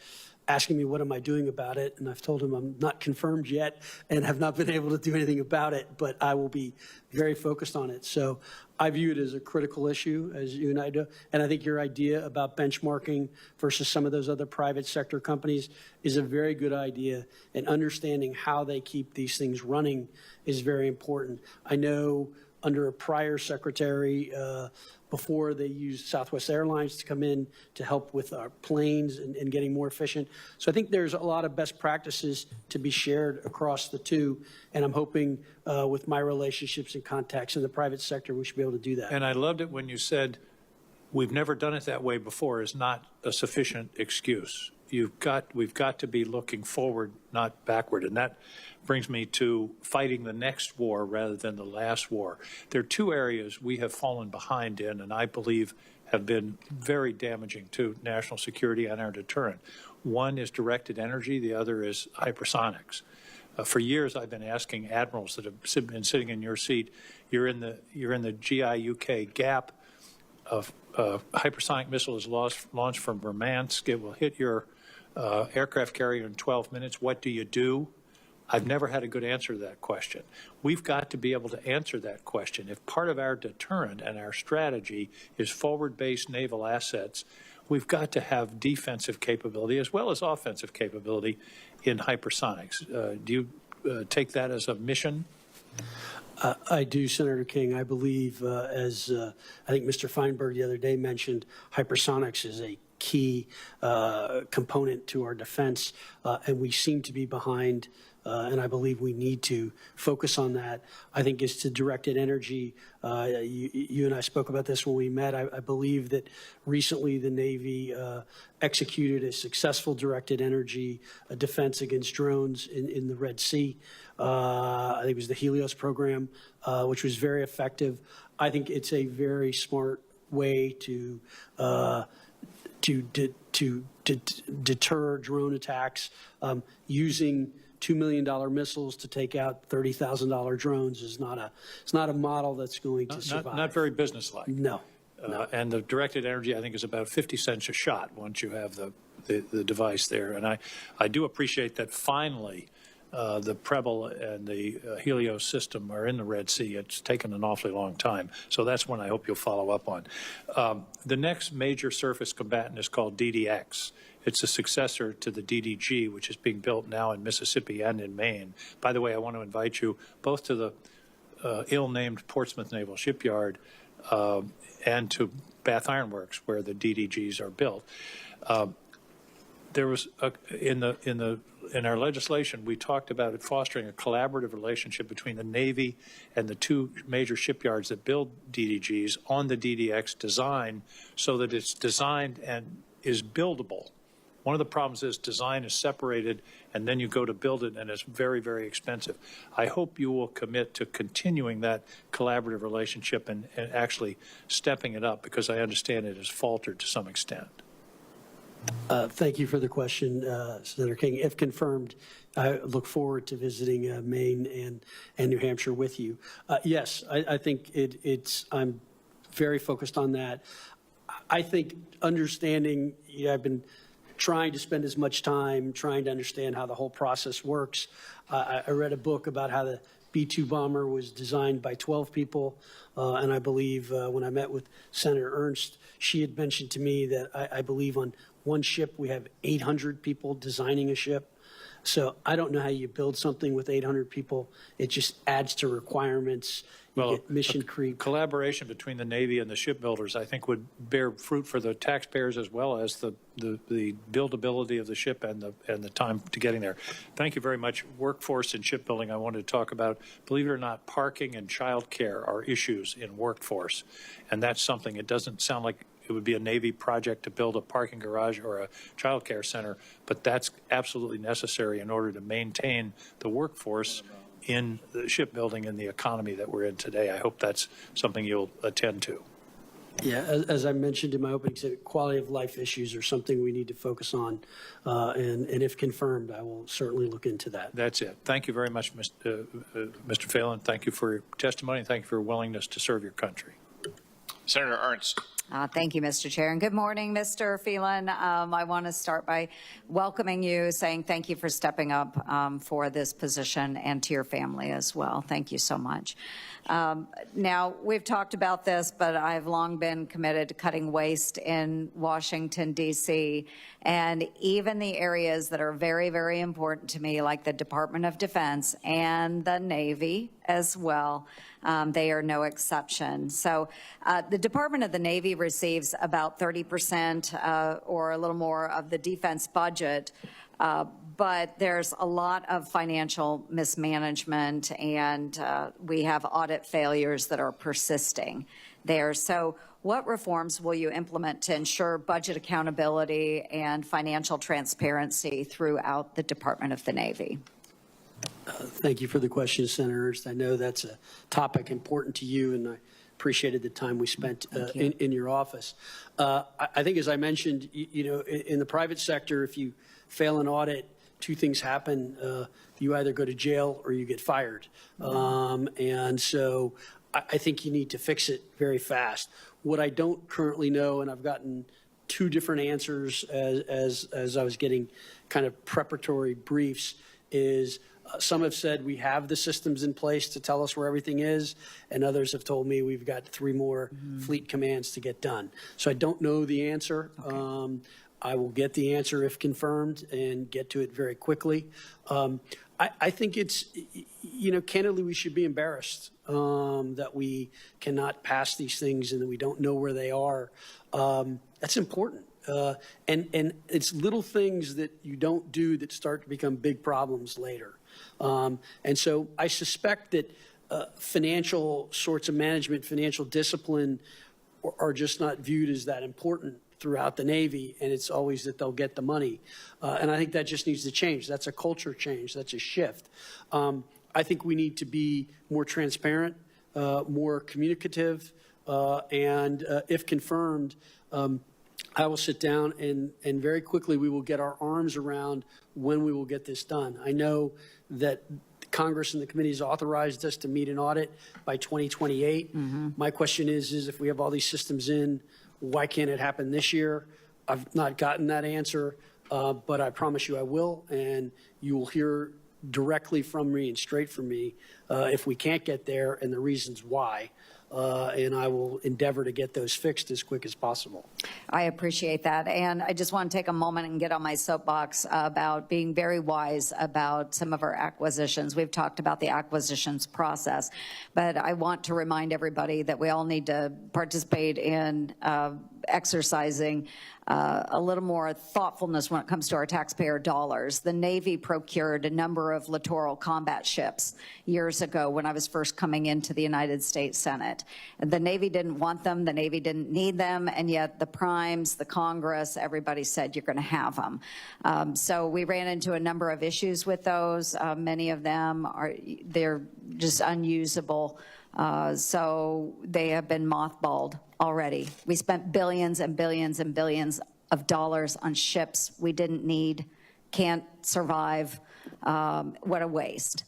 asking me what am I doing about it, and I've told him I'm not confirmed yet and have not been able to do anything about it, but I will be very focused on it. So I view it as a critical issue, as you and I do, and I think your idea about benchmarking versus some of those other private sector companies is a very good idea, and understanding how they keep these things running is very important. I know under a prior secretary, before they used Southwest Airlines to come in to help with our planes and getting more efficient. So I think there's a lot of best practices to be shared across the two, and I'm hoping with my relationships and contacts in the private sector, we should be able to do that. And I loved it when you said, we've never done it that way before is not a sufficient excuse. We've got to be looking forward, not backward. And that brings me to fighting the next war rather than the last war. There are two areas we have fallen behind in, and I believe have been very damaging to national security and our deterrent. One is directed energy. The other is hypersonics. For years, I've been asking admirals that have been sitting in your seat, you're in the GIUK gap of hypersonic missile is launched from Murmansk. It will hit your aircraft carrier in 12 minutes. What do you do? I've never had a good answer to that question. We've got to be able to answer that question. If part of our deterrent and our strategy is forward-based naval assets, we've got to have defensive capability as well as offensive capability in hypersonics. Do you take that as a mission? I do, Senator King. I believe, as I think Mr. Feinberg the other day mentioned, hypersonics is a key component to our defense, and we seem to be behind, and I believe we need to focus on that. I think it's to directed energy. You and I spoke about this when we met. I believe that recently the Navy executed a successful directed energy defense against drones in the Red Sea. I think it was the Helios program, which was very effective. I think it's a very smart way to deter drone attacks. Using $2 million missiles to take out $30,000 drones is not a model that's going to survive. Not very businesslike. No. And the directed energy, I think, is about 50 cents a shot once you have the device there. And I do appreciate that finally the Preble and the Helios system are in the Red Sea. It's taken an awfully long time. So that's one I hope you'll follow up on. The next major surface combatant is called DDX. It's a successor to the DDG, which is being built now in Mississippi and in Maine. By the way, I want to invite you both to the ill-named Portsmouth Naval Shipyard and to Bath Iron Works, where the DDGs are built. There was in our legislation, we talked about it fostering a collaborative relationship between the Navy and the two major shipyards that build DDGs on the DDX design, so that it's designed and is buildable. One of the problems is design is separated, and then you go to build it, and it's very, very expensive. I hope you will commit to continuing that collaborative relationship and actually stepping it up, because I understand it has faltered to some extent. Thank you for the question, Senator King. If confirmed, I look forward to visiting Maine and New Hampshire with you. Yes, I think I'm very focused on that. I think understanding, I've been trying to spend as much time trying to understand how the whole process works. I read a book about how the B-2 bomber was designed by 12 people, and I believe when I met with Senator Ernst, she had mentioned to me that I believe on one ship we have 800 people designing a ship. So I don't know how you build something with 800 people. It just adds to requirements. You get mission creep. Collaboration between the Navy and the shipbuilders, I think, would bear fruit for the taxpayers as well as the buildability of the ship and the time to getting there. Thank you very much. Workforce and shipbuilding, I wanted to talk about. Believe it or not, parking and child care are issues in workforce, and that's something. It doesn't sound like it would be a Navy project to build a parking garage or a child care center, but that's absolutely necessary in order to maintain the workforce in the shipbuilding and the economy that we're in today. I hope that's something you'll attend to. Yeah, as I mentioned in my opening statement, quality of life issues are something we need to focus on, and if confirmed, I will certainly look into that. That's it. Thank you very much, Mr. Phelan. Thank you for your testimony, and thank you for your willingness to serve your country. Senator Ernst. Thank you, Mr. Chair, and good morning, Mr. Phelan. I want to start by welcoming you, saying thank you for stepping up for this position and to your family as well. Thank you so much. Now, we've talked about this, but I've long been committed to cutting waste in Washington, D.C., and even the areas that are very, very important to me, like the Department of Defense and the Navy as well. They are no exception. So the Department of the Navy receives about 30% or a little more of the defense budget, but there's a lot of financial mismanagement, and we have audit failures that are persisting there. So what reforms will you implement to ensure budget accountability and financial transparency throughout the Department of the Navy? Thank you for the question, Senator Ernst. I know that's a topic important to you, and I appreciated the time we spent in your office. I think, as I mentioned, you know, in the private sector, if you fail an audit, two things happen. You either go to jail or you get fired. And so I think you need to fix it very fast. What I don't currently know, and I've gotten two different answers as I was getting kind of preparatory briefs, is some have said we have the systems in place to tell us where everything is, and others have told me we've got 3 more fleet commands to get done. So I don't know the answer. Okay. I will get the answer if confirmed and get to it very quickly. I think it's, you know, candidly, we should be embarrassed that we cannot pass these things and that we don't know where they are. That's important. And it's little things that you don't do that start to become big problems later. And so I suspect that financial sorts of management, financial discipline are just not viewed as that important throughout the Navy, and it's always that they'll get the money. And I think that just needs to change. That's a culture change. That's a shift. I think we need to be more transparent, more communicative, and if confirmed, I will sit down and very quickly we will get our arms around when we will get this done. I know that Congress and the committees authorized us to meet an audit by 2028. My question is if we have all these systems in, why can't it happen this year? I've not gotten that answer, but I promise you I will, and you will hear directly from me and straight from me if we can't get there and the reasons why. And I will endeavor to get those fixed as quick as possible. I appreciate that. And I just want to take a moment and get on my soapbox about being very wise about some of our acquisitions. We've talked about the acquisitions process, but I want to remind everybody that we all need to participate in exercising a little more thoughtfulness when it comes to our taxpayer dollars. The Navy procured a number of littoral combat ships years ago when I was first coming into the United States Senate. The Navy didn't want them, the Navy didn't need them, and yet the primes, the Congress, everybody said you're going to have them. So we ran into a number of issues with those. Many of them they're just unusable. So they have been mothballed already. We spent billions and billions and billions of dollars on ships we didn't need, can't survive. What a waste.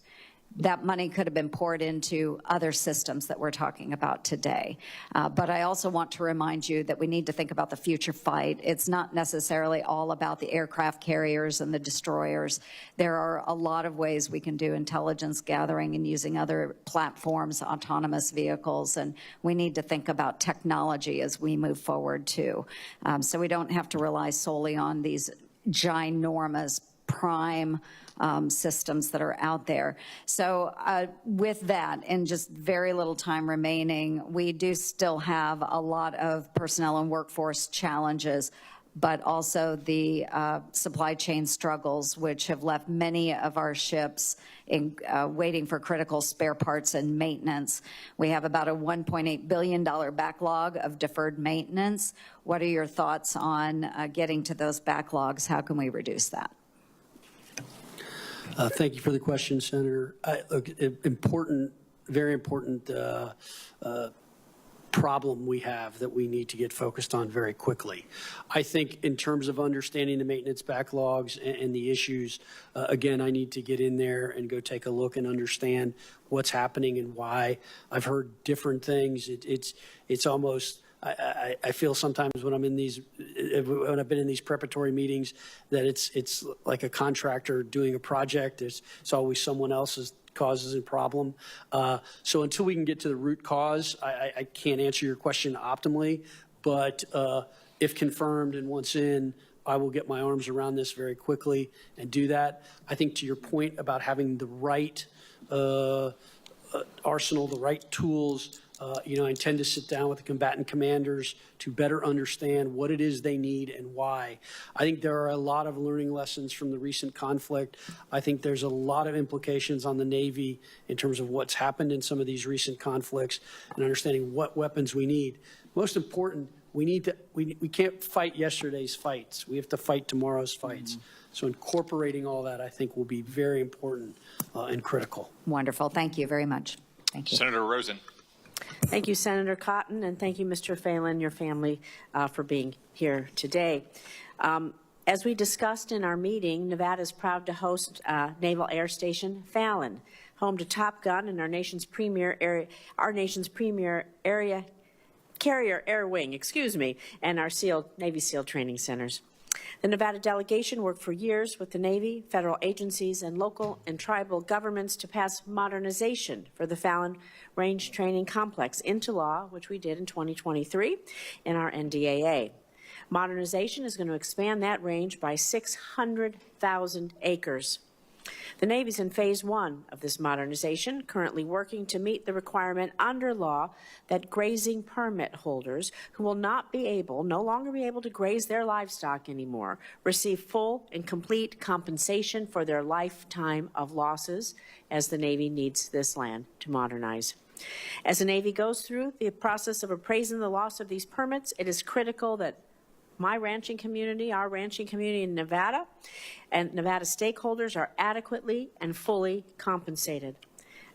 That money could have been poured into other systems that we're talking about today. But I also want to remind you that we need to think about the future fight. It's not necessarily all about the aircraft carriers and the destroyers. There are a lot of ways we can do intelligence gathering and using other platforms, autonomous vehicles, and we need to think about technology as we move forward too. So we don't have to rely solely on these ginormous prime systems that are out there. So with that, and just very little time remaining, we do still have a lot of personnel and workforce challenges, but also the supply chain struggles, which have left many of our ships waiting for critical spare parts and maintenance. We have about a $1.8 billion backlog of deferred maintenance. What are your thoughts on getting to those backlogs? How can we reduce that? Thank you for the question, Senator. Look, important, very important problem we have that we need to get focused on very quickly. I think in terms of understanding the maintenance backlogs and the issues, again, I need to get in there and go take a look and understand what's happening and why. I've heard different things. It's almost, I feel sometimes when I've been in these preparatory meetings that it's like a contractor doing a project. It's always someone else's causes and problem. So until we can get to the root cause, I can't answer your question optimally, but if confirmed and once in, I will get my arms around this very quickly and do that. I think to your point about having the right arsenal, the right tools, I intend to sit down with the combatant commanders to better understand what it is they need and why. I think there are a lot of learning lessons from the recent conflict. I think there's a lot of implications on the Navy in terms of what's happened in some of these recent conflicts and understanding what weapons we need. Most important, we can't fight yesterday's fights. We have to fight tomorrow's fights. So incorporating all that, I think, will be very important and critical. Wonderful. Thank you very much. Thank you. Senator Rosen. Thank you, Senator Cotton, and thank you, Mr. Phelan, your family, for being here today. As we discussed in our meeting, Nevada is proud to host Naval Air Station Fallon, home to Top Gun and our nation's premier area carrier air wing, and our Navy SEAL training centers. The Nevada delegation worked for years with the Navy, federal agencies, and local and tribal governments to pass modernization for the Fallon Range Training Complex into law, which we did in 2023 in our NDAA. Modernization is going to expand that range by 600,000 acres. The Navy's in phase 1 of this modernization, currently working to meet the requirement under law that grazing permit holders who will no longer be able to graze their livestock anymore, receive full and complete compensation for their lifetime of losses, as the Navy needs this land to modernize. As the Navy goes through the process of appraising the loss of these permits, it is critical that my ranching community, our ranching community in Nevada, and Nevada stakeholders are adequately and fully compensated.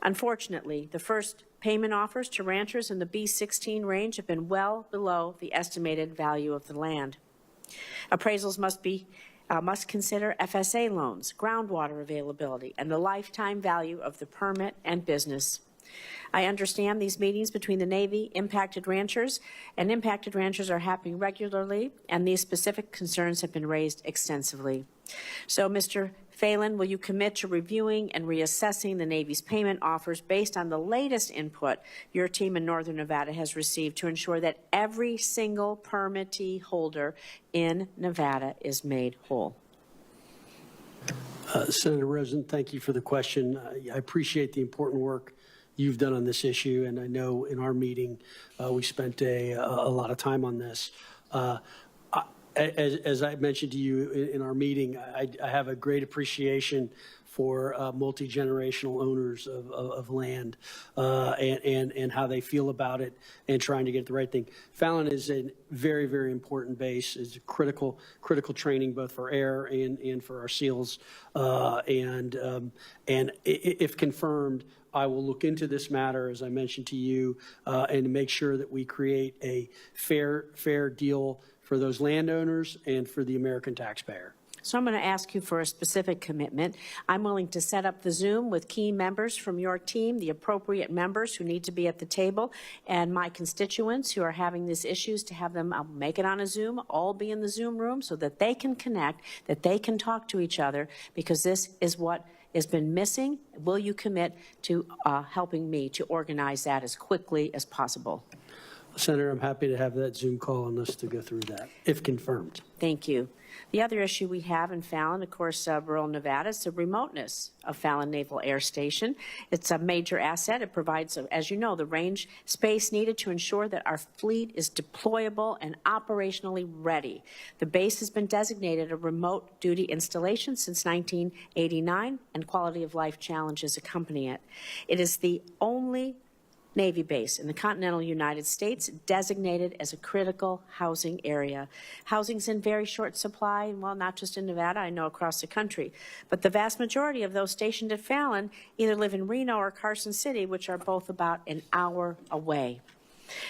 Unfortunately, the first payment offers to ranchers in the B16 range have been well below the estimated value of the land. Appraisals must consider FSA loans, groundwater availability, and the lifetime value of the permit and business. I understand these meetings between the Navy, impacted ranchers are happening regularly, and these specific concerns have been raised extensively. So, Mr. Phelan, will you commit to reviewing and reassessing the Navy's payment offers based on the latest input your team in Northern Nevada has received to ensure that every single permittee holder in Nevada is made whole? Senator Rosen, thank you for the question. I appreciate the important work you've done on this issue, and I know in our meeting we spent a lot of time on this. As I mentioned to you in our meeting, I have a great appreciation for multi-generational owners of land and how they feel about it and trying to get the right thing. Fallon is a very, very important base. It's a critical training both for air and for our SEALs. And if confirmed, I will look into this matter, as I mentioned to you, and make sure that we create a fair deal for those landowners and for the American taxpayer. So I'm going to ask you for a specific commitment. I'm willing to set up the Zoom with key members from your team, the appropriate members who need to be at the table, and my constituents who are having these issues to have them, I'll make it on a Zoom, all be in the Zoom room so that they can connect, that they can talk to each other, because this is what has been missing. Will you commit to helping me to organize that as quickly as possible? Senator, I'm happy to have that Zoom call on us to go through that, if confirmed. Thank you. The other issue we have in Fallon, of course, rural Nevada, is the remoteness of Fallon Naval Air Station. It's a major asset. It provides, as you know, the range space needed to ensure that our fleet is deployable and operationally ready. The base has been designated a remote duty installation since 1989, and quality of life challenges accompany it. It is the only Navy base in the continental United States designated as a critical housing area. Housing's in very short supply, well, not just in Nevada, I know across the country, but the vast majority of those stationed at Fallon either live in Reno or Carson City, which are both about an hour away.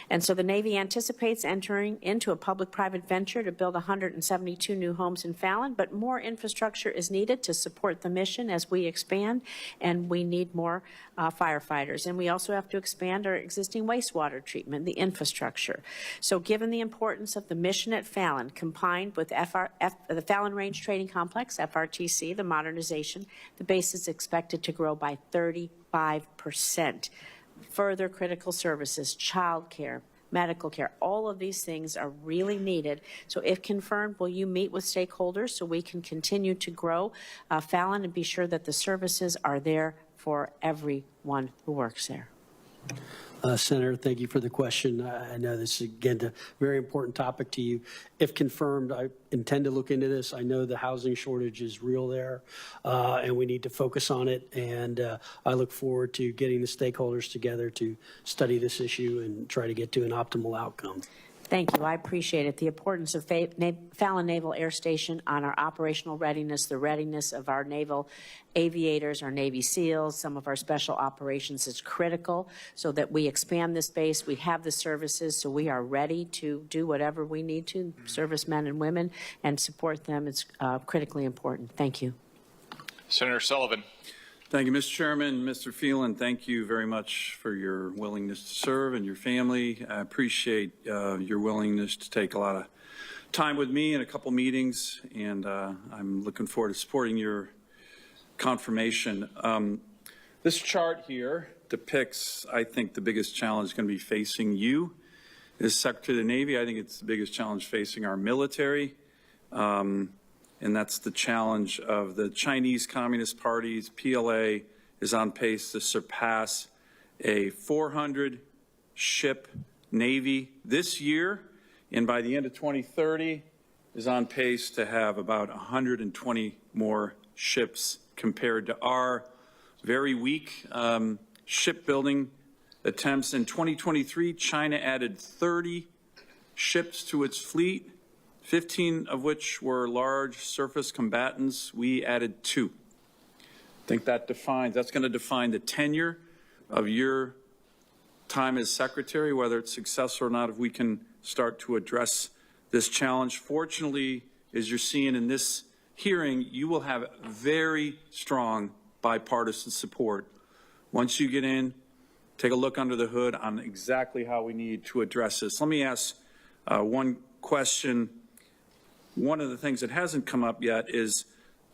And so the Navy anticipates entering into a public-private venture to build 172 new homes in Fallon, but more infrastructure is needed to support the mission as we expand, and we need more firefighters. And we also have to expand our existing wastewater treatment, the infrastructure. So given the importance of the mission at Fallon, combined with the Fallon Range Training Complex, FRTC, the modernization, the base is expected to grow by 35%. Further critical services, child care, medical care, all of these things are really needed. So if confirmed, will you meet with stakeholders so we can continue to grow Fallon and be sure that the services are there for everyone who works there? Senator, thank you for the question. I know this is, again, a very important topic to you. If confirmed, I intend to look into this. I know the housing shortage is real there, and we need to focus on it. And I look forward to getting the stakeholders together to study this issue and try to get to an optimal outcome. Thank you. I appreciate it. The importance of Fallon Naval Air Station on our operational readiness, the readiness of our naval aviators, our Navy SEALs, some of our special operations is critical so that we expand this base. We have the services, so we are ready to do whatever we need to, servicemen and women, and support them. It's critically important. Thank you. Senator Sullivan. Thank you, Mr. Chairman. Mr. Phelan, thank you very much for your willingness to serve and your family. I appreciate your willingness to take a lot of time with me in a couple meetings, and I'm looking forward to supporting your confirmation. This chart here depicts, I think, the biggest challenge going to be facing you as Secretary of the Navy. I think it's the biggest challenge facing our military. And that's the challenge of the Chinese Communist Party's PLA is on pace to surpass a 400-ship Navy this year, and by the end of 2030 is on pace to have about 120 more ships compared to our very weak shipbuilding attempts. In 2023, China added 30 ships to its fleet, 15 of which were large surface combatants. We added 2. I think that's going to define the tenure of your time as Secretary, whether it's successful or not, if we can start to address this challenge. Fortunately, as you're seeing in this hearing, you will have very strong bipartisan support. Once you get in, take a look under the hood on exactly how we need to address this. Let me ask one question. One of the things that hasn't come up yet is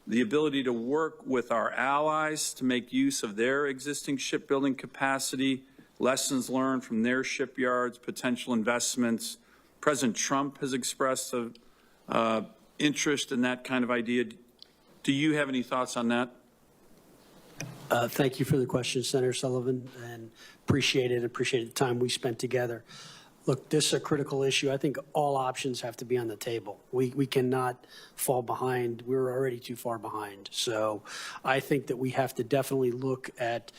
the ability to work with our allies to make use of their existing shipbuilding capacity, lessons learned from their shipyards, potential investments. President Trump has expressed an interest in that kind of idea. Do you have any thoughts on that? Thank you for the question, Senator Sullivan, and appreciate it. Appreciate the time we spent together. Look, this is a critical issue. I think all options have to be on the table. We cannot fall behind. We're already too far behind. So I think that we have to definitely look at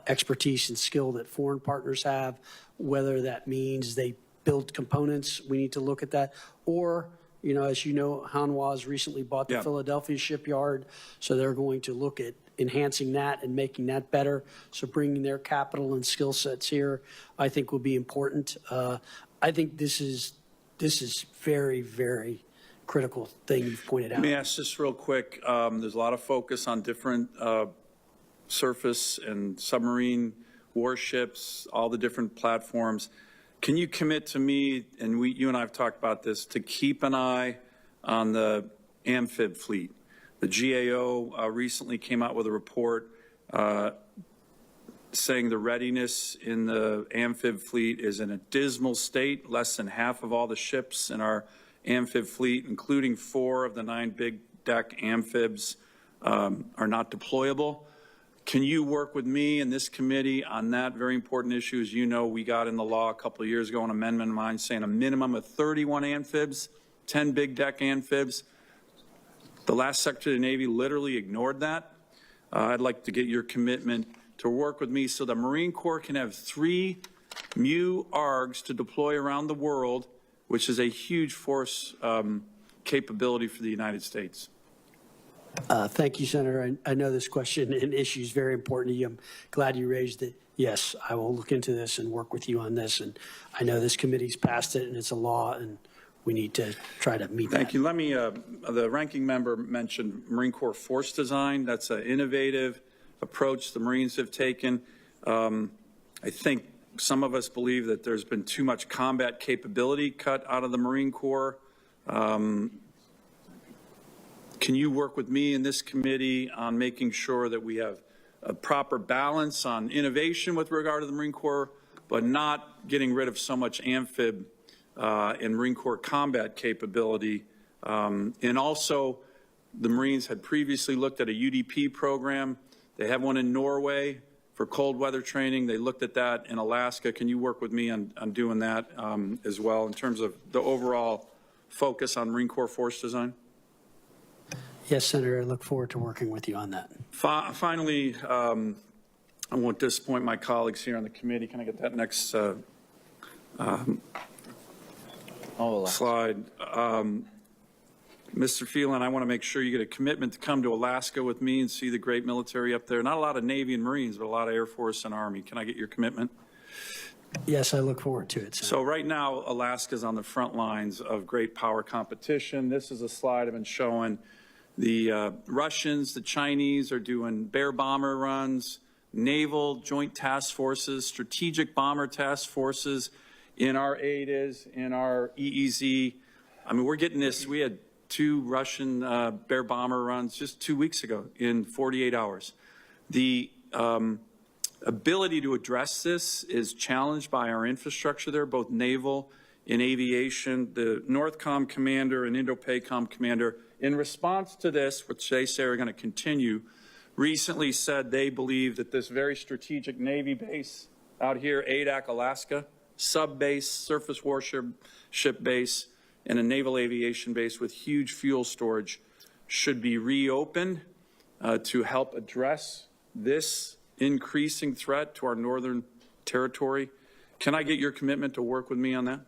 expertise and skill that foreign partners have, whether that means they build components. We need to look at that. Or, you know, as you know, Hanwha has recently bought the Philadelphia shipyard, so they're going to look at enhancing that and making that better. So bringing their capital and skill sets here, I think, will be important. I think this is very, very critical thing you've pointed out. Let me ask this real quick. There's a lot of focus on different surface and submarine warships, all the different platforms. Can you commit to me, and you and I have talked about this, to keep an eye on the amphib fleet? The GAO recently came out with a report saying the readiness in the amphib fleet is in a dismal state. Less than half of all the ships in our amphib fleet, including 4 of the 9 big deck amphibs, are not deployable. Can you work with me and this committee on that very important issue? As you know, we got in the law a couple of years ago an amendment of mine saying a minimum of 31 amphibs, 10 big deck amphibs. The last Secretary of the Navy literally ignored that. I'd like to get your commitment to work with me so the Marine Corps can have 3 MU ARGs to deploy around the world, which is a huge force capability for the United States. Thank you, Senator. I know this question and issue is very important to you. I'm glad you raised it. Yes, I will look into this and work with you on this. And I know this committee's passed it and it's a law, and we need to try to meet that. Thank you. Let me, the ranking member mentioned Marine Corps force design. That's an innovative approach the Marines have taken. I think some of us believe that there's been too much combat capability cut out of the Marine Corps. Can you work with me in this committee on making sure that we have a proper balance on innovation with regard to the Marine Corps, but not getting rid of so much amphib and Marine Corps combat capability? And also, the Marines had previously looked at a UDP program. They have one in Norway for cold weather training. They looked at that in Alaska. Can you work with me on doing that as well in terms of the overall focus on Marine Corps force design? Yes, Senator, I look forward to working with you on that. Finally, I won't disappoint my colleagues here on the committee. Can I get that next slide? Mr. Phelan, I want to make sure you get a commitment to come to Alaska with me and see the great military up there. Not a lot of Navy and Marines, but a lot of Air Force and Army. Can I get your commitment? Yes, I look forward to it, Senator. So right now, Alaska's on the front lines of great power competition. This is a slide I've been showing. The Russians, the Chinese are doing bear bomber runs, naval joint task forces, strategic bomber task forces in our ADAs, in our EEZ. I mean, we're getting this. We had 2 Russian bear bomber runs just 2 weeks ago in 48 hours. The ability to address this is challenged by our infrastructure there, both naval and aviation. The NORTHCOM commander and INDOPACOM commander, in response to this, which they say are going to continue, recently said they believe that this very strategic Navy base out here, Adak, Alaska, sub-base, surface warship base, and a naval aviation base with huge fuel storage should be reopened to help address this increasing threat to our northern territory. Can I get your commitment to work with me on that?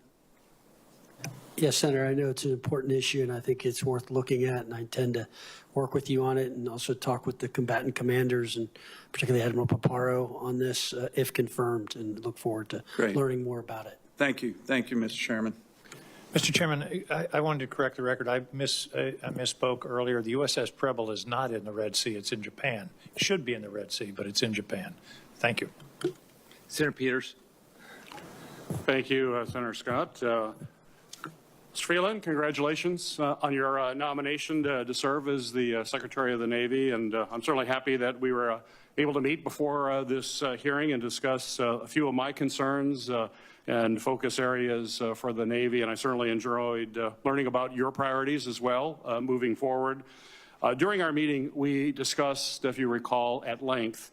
Yes, Senator, I know it's an important issue, and I think it's worth looking at, and I intend to work with you on it and also talk with the combatant commanders and particularly Admiral Paparo on this if confirmed, and look forward to learning more about it. Thank you. Thank you, Mr. Chairman. Mr. Chairman, I wanted to correct the record. I misspoke earlier. The USS Preble is not in the Red Sea. It's in Japan. It should be in the Red Sea, but it's in Japan. Thank you. Senator Peters. Thank you, Senator Scott. Mr. Phelan, congratulations on your nomination to serve as the Secretary of the Navy, and I'm certainly happy that we were able to meet before this hearing and discuss a few of my concerns and focus areas for the Navy, and I certainly enjoyed learning about your priorities as well moving forward. During our meeting, we discussed, if you recall, at length,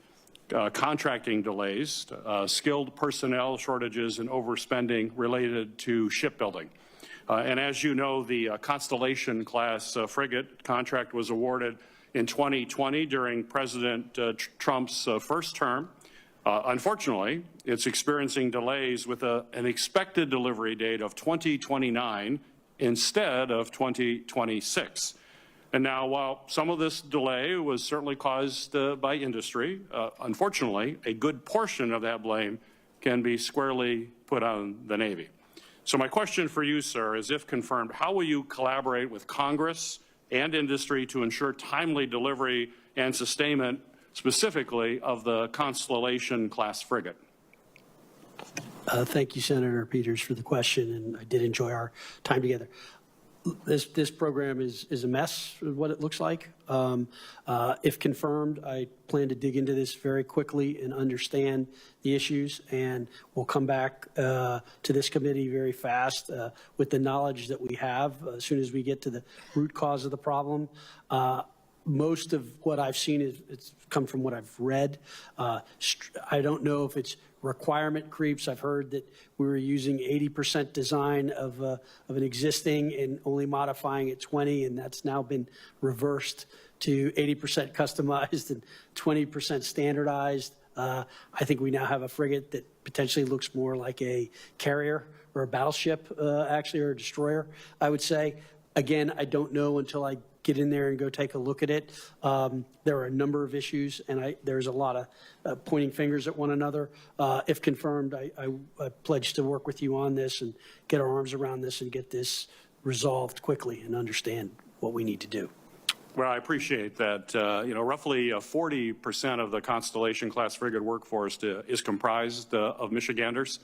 contracting delays, skilled personnel shortages, and overspending related to shipbuilding. And as you know, the Constellation-class frigate contract was awarded in 2020 during President Trump's first term. Unfortunately, it's experiencing delays with an expected delivery date of 2029 instead of 2026. And now, while some of this delay was certainly caused by industry, unfortunately, a good portion of that blame can be squarely put on the Navy. So my question for you, sir, is if confirmed, how will you collaborate with Congress and industry to ensure timely delivery and sustainment, specifically of the Constellation-class frigate? Thank you, Senator Peters, for the question, and I did enjoy our time together. This program is a mess, what it looks like. If confirmed, I plan to dig into this very quickly and understand the issues, and we'll come back to this committee very fast with the knowledge that we have as soon as we get to the root cause of the problem. Most of what I've seen it's come from what I've read. I don't know if it's requirement creeps. I've heard that we were using 80% design of an existing and only modifying at 20, and that's now been reversed to 80% customized and 20% standardized. I think we now have a frigate that potentially looks more like a carrier or a battleship, actually, or a destroyer, I would say. Again, I don't know until I get in there and go take a look at it. There are a number of issues, and there's a lot of pointing fingers at one another. If confirmed, I pledge to work with you on this and get our arms around this and get this resolved quickly and understand what we need to do. Well, I appreciate that. Roughly 40% of the Constellation-class frigate workforce is comprised of Michiganders,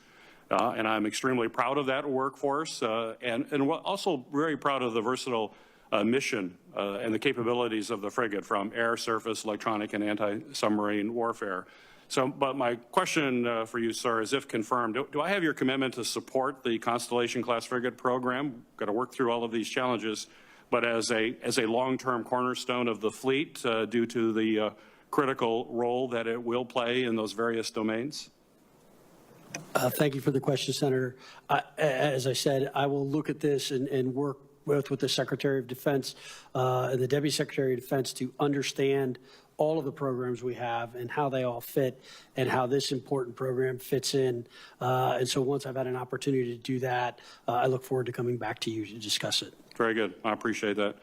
and I'm extremely proud of that workforce, and also very proud of the versatile mission and the capabilities of the frigate from air, surface, electronic, and anti-submarine warfare. But my question for you, sir, is if confirmed, do I have your commitment to support the Constellation-class frigate program? We've got to work through all of these challenges, but as a long-term cornerstone of the fleet due to the critical role that it will play in those various domains? Thank you for the question, Senator. As I said, I will look at this and work both with the Secretary of Defense and the Deputy Secretary of Defense to understand all of the programs we have and how they all fit and how this important program fits in. And so once I've had an opportunity to do that, I look forward to coming back to you to discuss it. Very good. I appreciate that.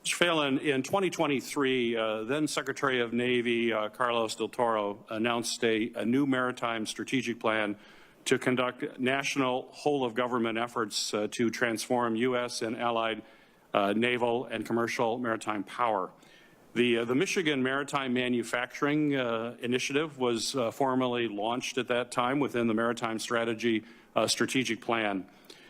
Mr. Phelan, in 2023, then Secretary of Navy Carlos Del Toro announced a new maritime strategic plan to conduct national whole-of-government efforts to transform U.S. and allied naval and commercial maritime power. The Michigan Maritime Manufacturing Initiative was formally launched at that time within the Maritime Strategy Strategic Plan.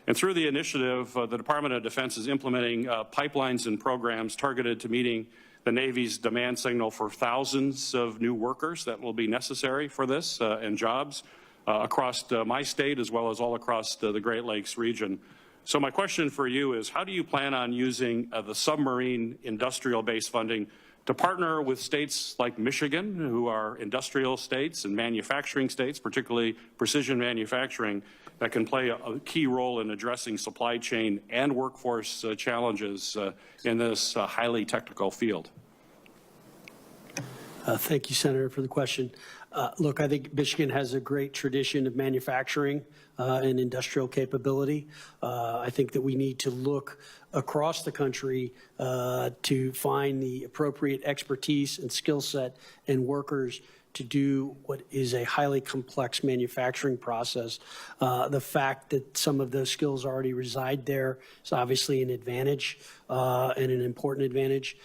And through the initiative, the Department of Defense is implementing pipelines and programs targeted to meeting the Navy's demand signal for thousands of new workers that will be necessary for this and jobs across my state as well as all across the Great Lakes region. So my question for you is, how do you plan on using the submarine industrial-based funding to partner with states like Michigan, who are industrial states and manufacturing states, particularly precision manufacturing, that can play a key role in addressing supply chain and workforce challenges in this highly technical field? Thank you, Senator, for the question. Look, I think Michigan has a great tradition of manufacturing and industrial capability. I think that we need to look across the country to find the appropriate expertise and skill set and workers to do what is a highly complex manufacturing process. The fact that some of those skills already reside there is obviously an advantage and an important advantage.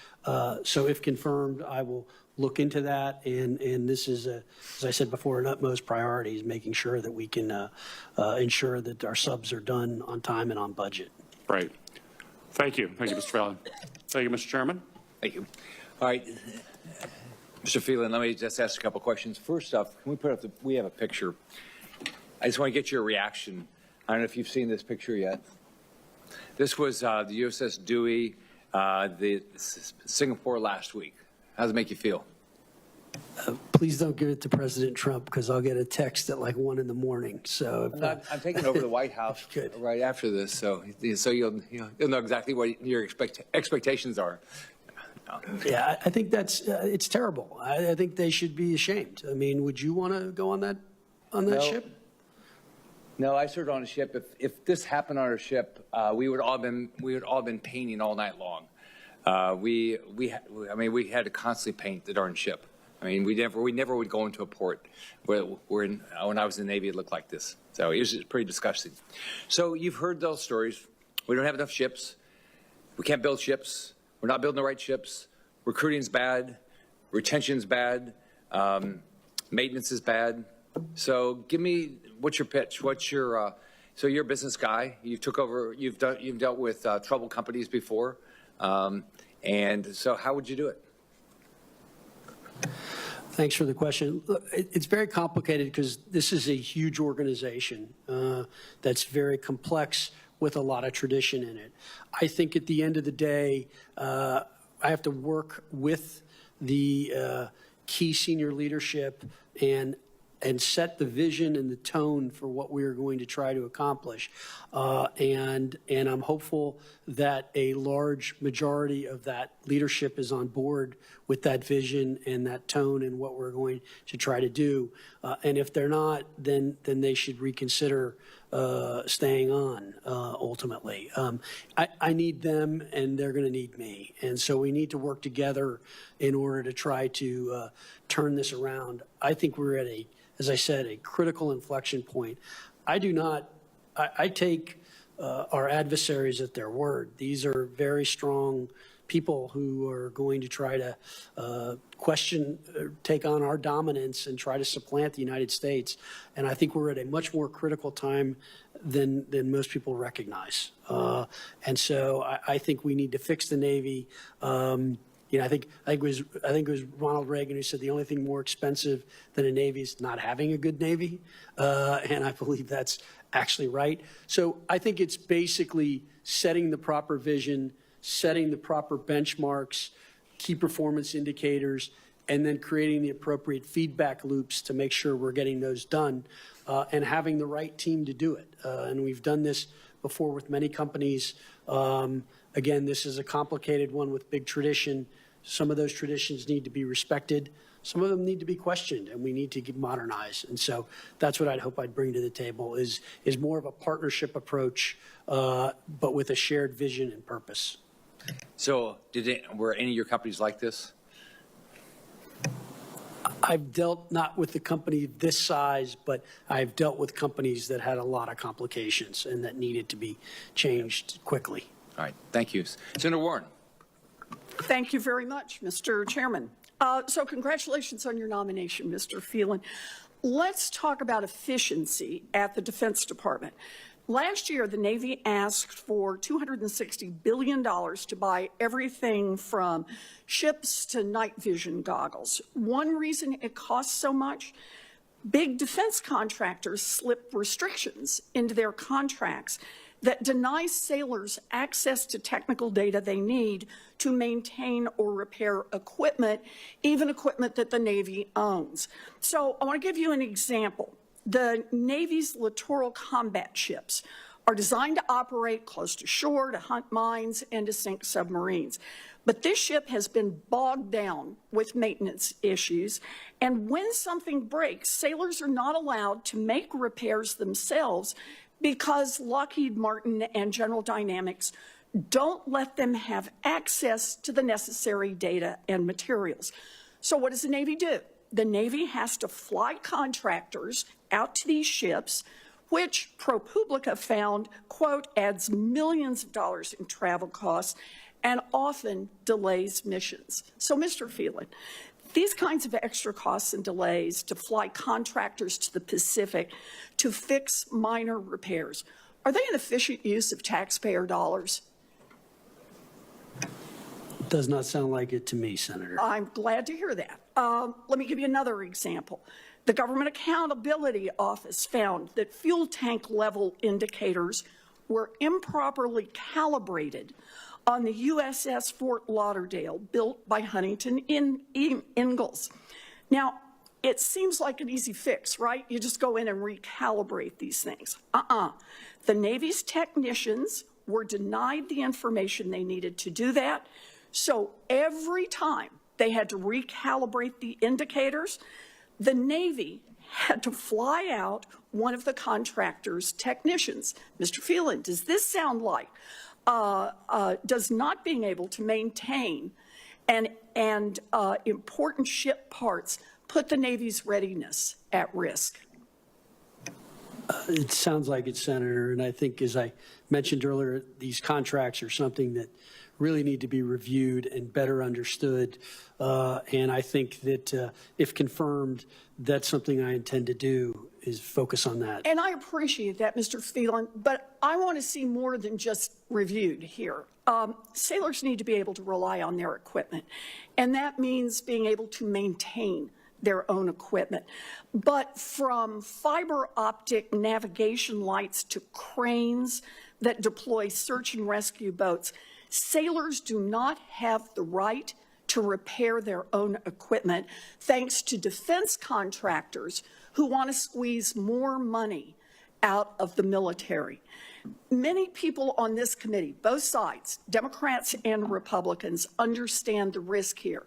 So if confirmed, I will look into that, and this is, as I said before, an utmost priority is making sure that we can ensure that our subs are done on time and on budget. Right. Thank you. Thank you, Mr. Phelan. Thank you, Mr. Chairman. Thank you. All right. Mr. Phelan, let me just ask a couple questions. First off, can we put up we have a picture. I just want to get your reaction. I don't know if you've seen this picture yet. This was the USS Dewey, the Singapore last week. How does it make you feel? Please don't give it to President Trump, because I'll get a text at like 1 in the morning. So I'm taking over the White House right after this, so you'll know exactly what your expectations are. Yeah, I think that's it's terrible. I think they should be ashamed. I mean, would you want to go on that ship? No, I served on a ship. If this happened on our ship, we would all been painting all night long. We had to constantly paint the darn ship. I mean, we never would go into a port where when I was in the Navy, it looked like this. So it was pretty disgusting. So you've heard those stories. We don't have enough ships. We can't build ships. We're not building the right ships. Recruiting's bad. Retention's bad. Maintenance is bad. So give me, what's your pitch? What's your, so you're a business guy. You took over, you've dealt with troubled companies before. And so how would you do it? Thanks for the question. Look, it's very complicated because this is a huge organization that's very complex with a lot of tradition in it. I think at the end of the day, I have to work with the key senior leadership and set the vision and the tone for what we are going to try to accomplish. And I'm hopeful that a large majority of that leadership is on board with that vision and that tone and what we're going to try to do. And if they're not, then they should reconsider staying on ultimately. I need them and they're going to need me. And so we need to work together in order to try to turn this around. I think we're at as I said, a critical inflection point. I take our adversaries at their word. These are very strong people who are going to try to take on our dominance and try to supplant the United States. And I think we're at a much more critical time than most people recognize. And so I think we need to fix the Navy. I think it was Ronald Reagan who said the only thing more expensive than a Navy is not having a good Navy. And I believe that's actually right. So I think it's basically setting the proper vision, setting the proper benchmarks, key performance indicators, and then creating the appropriate feedback loops to make sure we're getting those done and having the right team to do it. And we've done this before with many companies. Again, this is a complicated one with big tradition. Some of those traditions need to be respected. Some of them need to be questioned, and we need to modernize. And so that's what I'd hope I'd bring to the table is more of a partnership approach, but with a shared vision and purpose. So were any of your companies like this? I've dealt not with the company this size, but I've dealt with companies that had a lot of complications and that needed to be changed quickly. All right. Thank you. Senator Warren. Thank you very much, Mr. Chairman. So congratulations on your nomination, Mr. Phelan. Let's talk about efficiency at the Defense Department. Last year, the Navy asked for $260 billion to buy everything from ships to night vision goggles. One reason it costs so much, big defense contractors slip restrictions into their contracts that deny sailors access to technical data they need to maintain or repair equipment, even equipment that the Navy owns. So I want to give you an example. The Navy's littoral combat ships are designed to operate close to shore, to hunt mines, and to sink submarines. But this ship has been bogged down with maintenance issues, and when something breaks, sailors are not allowed to make repairs themselves because Lockheed Martin and General Dynamics don't let them have access to the necessary data and materials. So what does the Navy do? The Navy has to fly contractors out to these ships, which ProPublica found, quote, adds millions of dollars in travel costs and often delays missions. So, Mr. Phelan, these kinds of extra costs and delays to fly contractors to the Pacific to fix minor repairs, are they an efficient use of taxpayer dollars? Does not sound like it to me, Senator. I'm glad to hear that. Let me give you another example. The Government Accountability Office found that fuel tank level indicators were improperly calibrated on the USS Fort Lauderdale, built by Huntington Ingalls. Now, it seems like an easy fix, right? You just go in and recalibrate these things. The Navy's technicians were denied the information they needed to do that. So every time they had to recalibrate the indicators, the Navy had to fly out one of the contractor's technicians. Mr. Phelan, does this sound like does not being able to maintain and important ship parts put the Navy's readiness at risk? It sounds like it, Senator, and I think, as I mentioned earlier, these contracts are something that really need to be reviewed and better understood. And I think that if confirmed, that's something I intend to do, is focus on that. And I appreciate that, Mr. Phelan, but I want to see more than just reviewed here. Sailors need to be able to rely on their equipment, and that means being able to maintain their own equipment. But from fiber optic navigation lights to cranes that deploy search and rescue boats, sailors do not have the right to repair their own equipment thanks to defense contractors who want to squeeze more money out of the military. Many people on this committee, both sides, Democrats and Republicans, understand the risk here.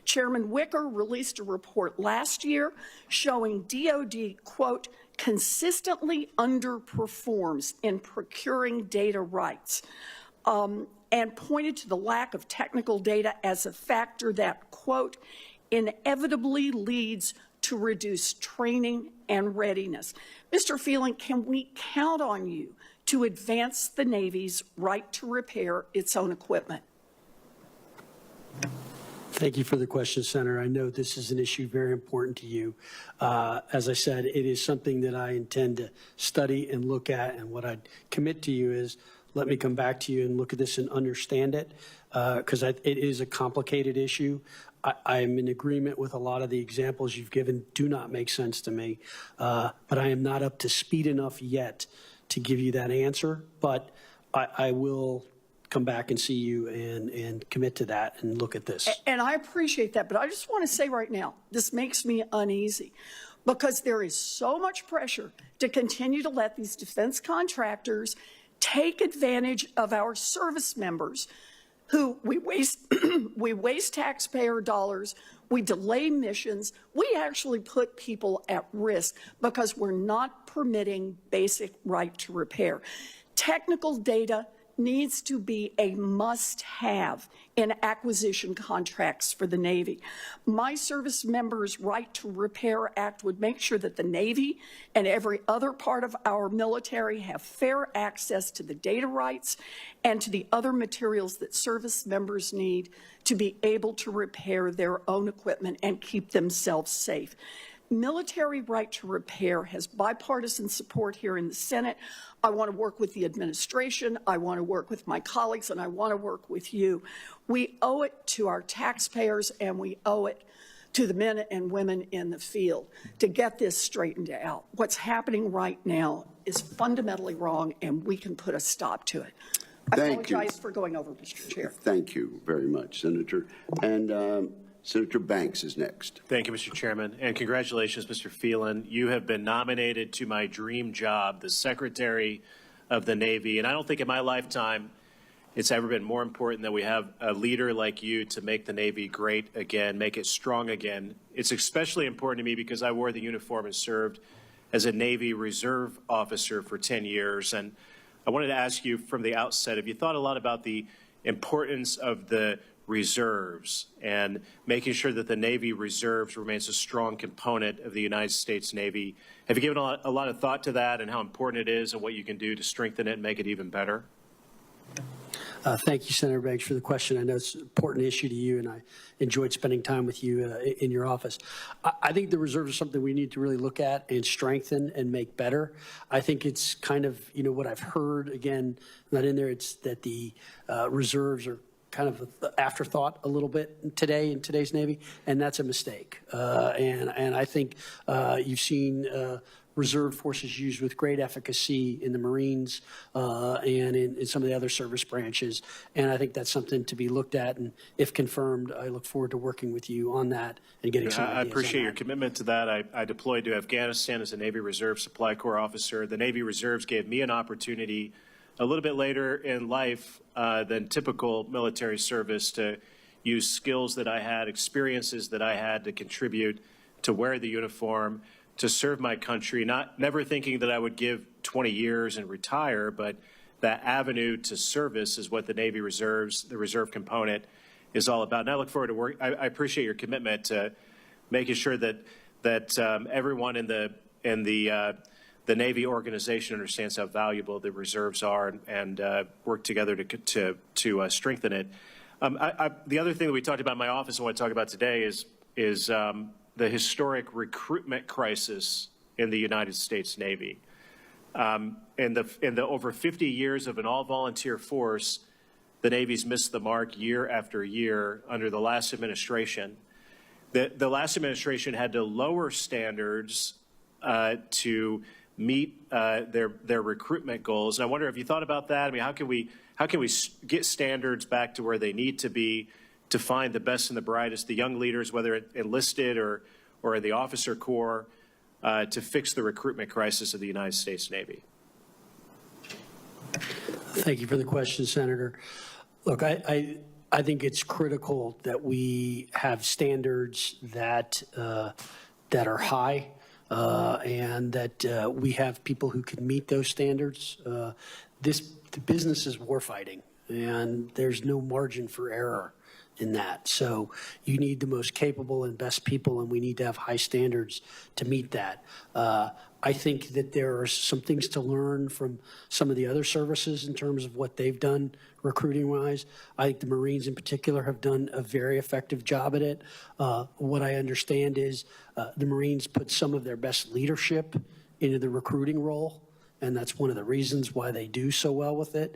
Chairman Wicker released a report last year showing DOD, quote, consistently underperforms in procuring data rights, and pointed to the lack of technical data as a factor that, quote, inevitably leads to reduced training and readiness. Mr. Phelan, can we count on you to advance the Navy's right to repair its own equipment? Thank you for the question, Senator. I know this is an issue very important to you. As I said, it is something that I intend to study and look at, and what I'd commit to you is let me come back to you and look at this and understand it, because it is a complicated issue. I'm in agreement with a lot of the examples you've given do not make sense to me, but I am not up to speed enough yet to give you that answer, but I will come back and see you and commit to that and look at this. And I appreciate that, but I just want to say right now, this makes me uneasy because there is so much pressure to continue to let these defense contractors take advantage of our service members who we waste taxpayer dollars, we delay missions, we actually put people at risk because we're not permitting basic right to repair. Technical data needs to be a must-have in acquisition contracts for the Navy. My service members' Right to Repair Act would make sure that the Navy and every other part of our military have fair access to the data rights and to the other materials that service members need to be able to repair their own equipment and keep themselves safe. Military right to repair has bipartisan support here in the Senate. I want to work with the administration. I want to work with my colleagues, and I want to work with you. We owe it to our taxpayers, and we owe it to the men and women in the field to get this straightened out. What's happening right now is fundamentally wrong, and we can put a stop to it. I apologize for going over, Mr. Chair. Thank you very much, Senator. And Senator Banks is next. Thank you, Mr. Chairman, and congratulations, Mr. Phelan. You have been nominated to my dream job, the Secretary of the Navy, and I don't think in my lifetime it's ever been more important that we have a leader like you to make the Navy great again, make it strong again. It's especially important to me because I wore the uniform and served as a Navy Reserve officer for 10 years, and I wanted to ask you from the outset, have you thought a lot about the importance of the reserves and making sure that the Navy Reserves remains a strong component of the United States Navy? Have you given a lot of thought to that and how important it is and what you can do to strengthen it and make it even better? Thank you, Senator Banks, for the question. I know it's an important issue to you, and I enjoyed spending time with you in your office. I think the reserves are something we need to really look at and strengthen and make better. I think it's kind of, what I've heard, again, not in there, it's that the reserves are kind of an afterthought a little bit today in today's Navy, and that's a mistake. And I think you've seen reserve forces used with great efficacy in the Marines and in some of the other service branches. And I think that's something to be looked at. And if confirmed, I look forward to working with you on that and getting some ideas. I appreciate your commitment to that. I deployed to Afghanistan as a Navy Reserve Supply Corps officer. The Navy Reserves gave me an opportunity a little bit later in life than typical military service to use skills that I had, experiences that I had to contribute to wear the uniform, to serve my country, never thinking that I would give 20 years and retire, but that avenue to service is what the Navy Reserves, the reserve component, is all about. And I look forward to work. I appreciate your commitment to making sure that everyone in the Navy organization understands how valuable the reserves are and work together to strengthen it. The other thing that we talked about in my office and want to talk about today is the historic recruitment crisis in the United States Navy. In the over 50 years of an all-volunteer force, the Navy's missed the mark year after year under the last administration. The last administration had to lower standards to meet their recruitment goals. And I wonder if you thought about that. I mean, how can we get standards back to where they need to be to find the best and the brightest, the young leaders, whether enlisted or in the officer corps, to fix the recruitment crisis of the United States Navy? Thank you for the question, Senator. Look, I think it's critical that we have standards that are high and that we have people who can meet those standards. The business is warfighting, and there's no margin for error in that. So you need the most capable and best people, and we need to have high standards to meet that. I think that there are some things to learn from some of the other services in terms of what they've done recruiting-wise. I think the Marines in particular have done a very effective job at it. What I understand is the Marines put some of their best leadership into the recruiting role, and that's one of the reasons why they do so well with it.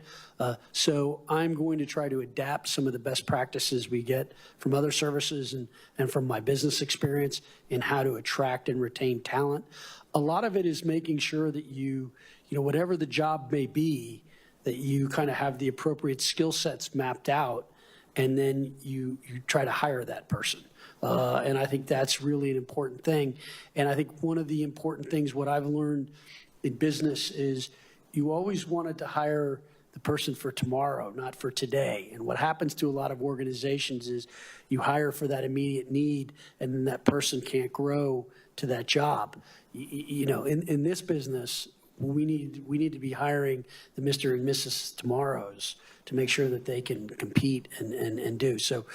So I'm going to try to adapt some of the best practices we get from other services and from my business experience in how to attract and retain talent. A lot of it is making sure that you know, whatever the job may be, that you kind of have the appropriate skill sets mapped out, and then you try to hire that person. And I think that's really an important thing. And I think one of the important things, what I've learned in business, is you always wanted to hire the person for tomorrow, not for today. And what happens to a lot of organizations is you hire for that immediate need, and then that person can't grow to that job. You know, in this business, we need to be hiring the Mr. and Mrs. Tomorrows to make sure that they can compete and do. So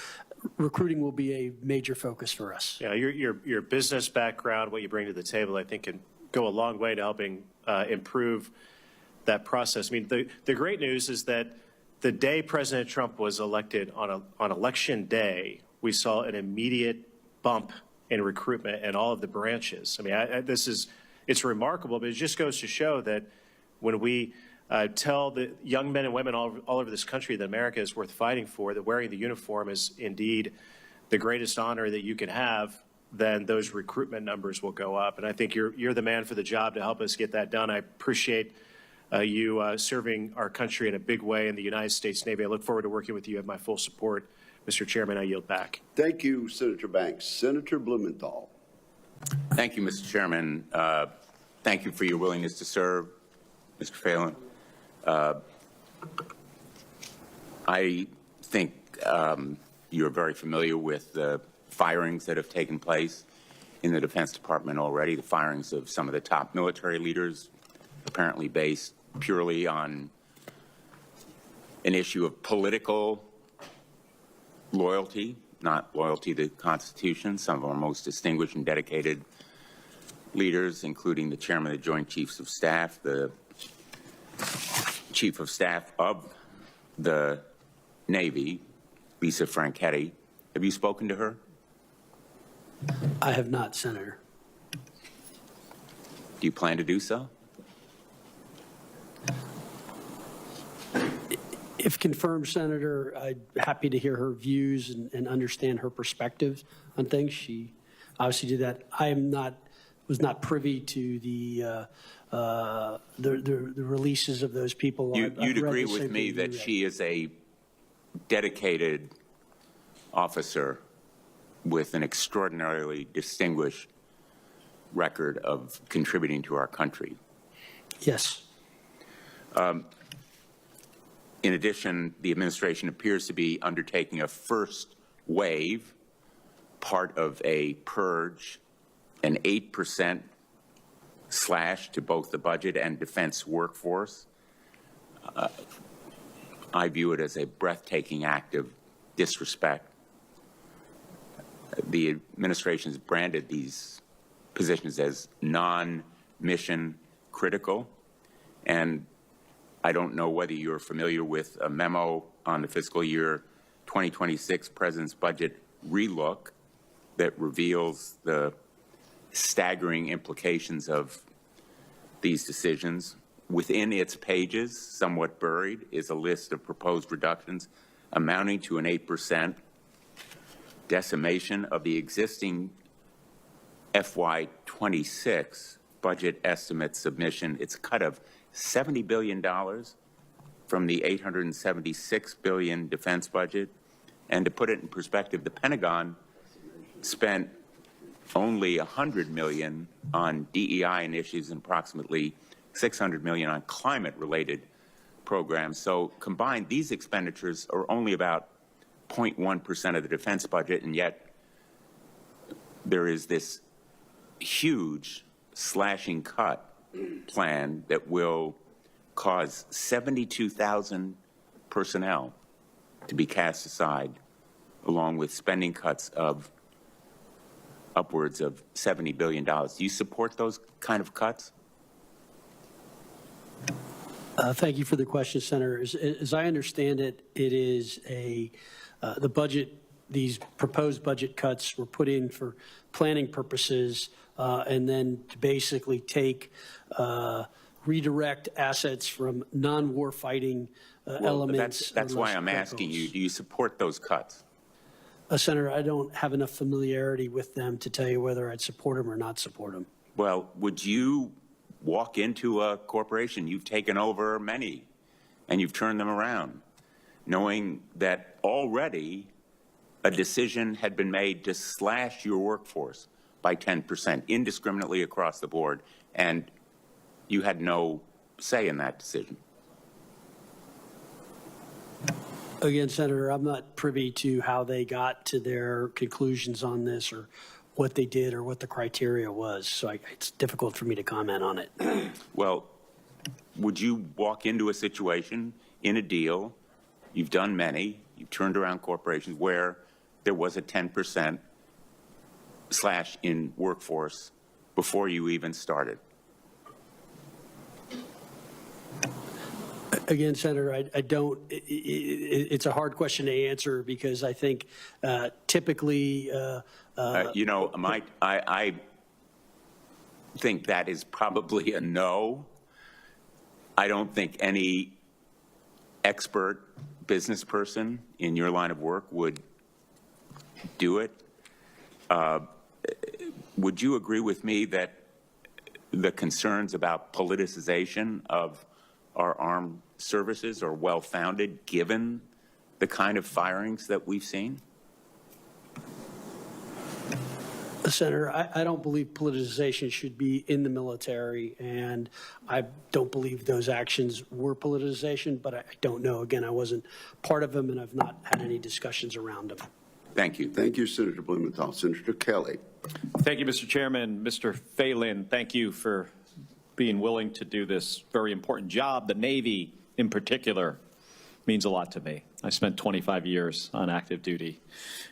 recruiting will be a major focus for us. Yeah, your business background, what you bring to the table, I think can go a long way to helping improve that process. I mean, the great news is that the day President Trump was elected on election day, we saw an immediate bump in recruitment in all of the branches. I mean, it's remarkable, but it just goes to show that when we tell the young men and women all over this country that America is worth fighting for, that wearing the uniform is indeed the greatest honor that you can have, then those recruitment numbers will go up. And I think you're the man for the job to help us get that done. I appreciate you serving our country in a big way in the United States Navy. I look forward to working with you. You have my full support. Mr. Chairman, I yield back. Thank you, Senator Banks. Senator Blumenthal. Thank you, Mr. Chairman. Thank you for your willingness to serve, Mr. Phelan. I think you're very familiar with the firings that have taken place in the Defense Department already, the firings of some of the top military leaders, apparently based purely on an issue of political loyalty, not loyalty to the Constitution. Some of our most distinguished and dedicated leaders, including the Chairman of the Joint Chiefs of Staff, the Chief of Staff of the Navy, Lisa Franchetti. Have you spoken to her? I have not, Senator. Do you plan to do so? If confirmed, Senator, I'm happy to hear her views and understand her perspectives on things. She obviously did that. I was not privy to the releases of those people. You'd agree with me that she is a dedicated officer with an extraordinarily distinguished record of contributing to our country. Yes. In addition, the administration appears to be undertaking a first wave, part of a purge, an 8% slash to both the budget and defense workforce. I view it as a breathtaking act of disrespect. The administration has branded these positions as non-mission critical, and I don't know whether you're familiar with a memo on the fiscal year 2026 President's budget relook that reveals the staggering implications of these decisions. Within its pages, somewhat buried, is a list of proposed reductions amounting to an 8% decimation of the existing FY26 budget estimate submission. It's a cut of $70 billion from the $876 billion defense budget. And to put it in perspective, the Pentagon spent only $100 million on DEI initiatives and approximately $600 million on climate-related program. So combined, these expenditures are only about 0.1% of the defense budget, and yet there is this huge slashing cut plan that will cause 72,000 personnel to be cast aside, along with spending cuts of upwards of $70 billion. Do you support those kind of cuts? Thank you for the question, Senator. As I understand it, it is the budget, these proposed budget cuts were put in for planning purposes and then to basically redirect assets from non-war fighting elements. That's why I'm asking you, do you support those cuts? Senator, I don't have enough familiarity with them to tell you whether I'd support them or not support them. Well, would you walk into a corporation, you've taken over many, and you've turned them around, knowing that already a decision had been made to slash your workforce by 10% indiscriminately across the board, and you had no say in that decision? Again, Senator, I'm not privy to how they got to their conclusions on this or what they did or what the criteria was, so it's difficult for me to comment on it. Well, would you walk into a situation in a deal, you've done many, you've turned around corporations where there was a 10% slash in workforce before you even started? Again, Senator, I don't, it's a hard question to answer because I think typically you know, I think that is probably a no. I don't think any expert business person in your line of work would do it. Would you agree with me that the concerns about politicization of our armed services are well-founded given the kind of firings that we've seen? Senator, I don't believe politicization should be in the military, and I don't believe those actions were politicization, but I don't know. Again, I wasn't part of them, and I've not had any discussions around them. Thank you. Thank you, Senator Blumenthal. Senator Kelly. Thank you, Mr. Chairman. Mr. Phelan, thank you for being willing to do this very important job. The Navy, in particular, means a lot to me. I spent 25 years on active duty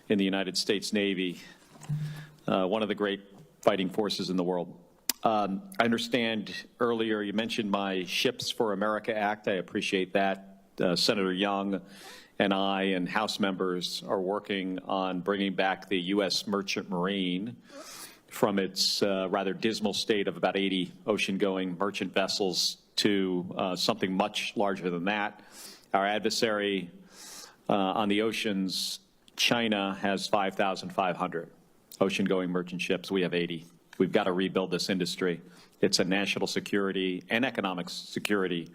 in the United States Navy, one of the great fighting forces in the world. I understand earlier you mentioned my Ships for America Act. I appreciate that. Senator Young and I and House members are working on bringing back the U.S. Merchant Marine from its rather dismal state of about 80 ocean-going merchant vessels to something much larger than that. Our adversary on the oceans, China, has 5,500 ocean-going merchant ships. We have 80. We've got to rebuild this industry. It's a national security and economic security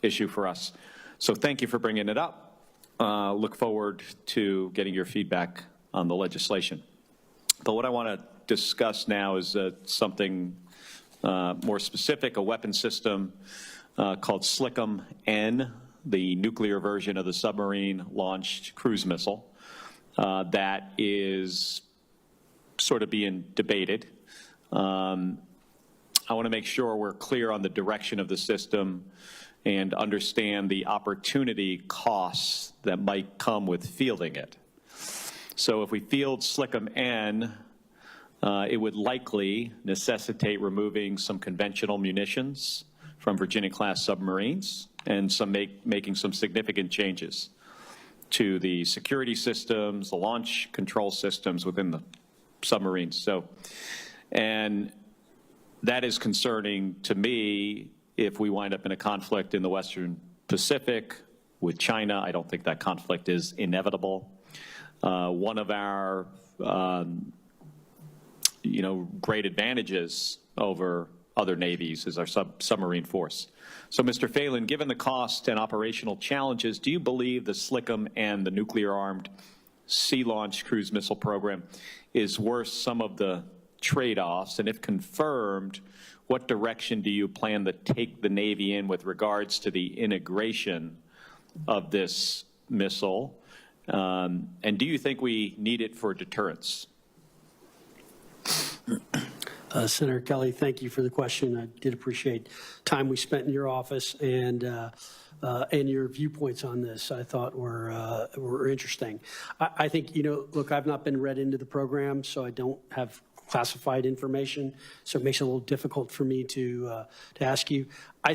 issue for us. So thank you for bringing it up. Look forward to getting your feedback on the legislation. But what I want to discuss now is something more specific, a weapon system called SLCM-N, the nuclear version of the submarine-launched cruise missile that is sort of being debated. I want to make sure we're clear on the direction of the system and understand the opportunity costs that might come with fielding it. So if we field SLCM-N, it would likely necessitate removing some conventional munitions from Virginia-class submarines and making some significant changes to the security systems, the launch control systems within the submarines. And that is concerning to me if we wind up in a conflict in the Western Pacific with China. I don't think that conflict is inevitable. One of our great advantages over other navies is our submarine force. So, Mr. Phelan, given the cost and operational challenges, do you believe the SLCM and the nuclear-armed sea-launched cruise missile program is worth some of the trade-offs? And if confirmed, what direction do you plan to take the Navy in with regards to the integration of this missile? And do you think we need it for deterrence? Senator Kelly, thank you for the question. I did appreciate time we spent in your office and your viewpoints on this. I thought were interesting. I think, look, I've not been read into the program, so I don't have classified information, so it makes it a little difficult for me to ask you. I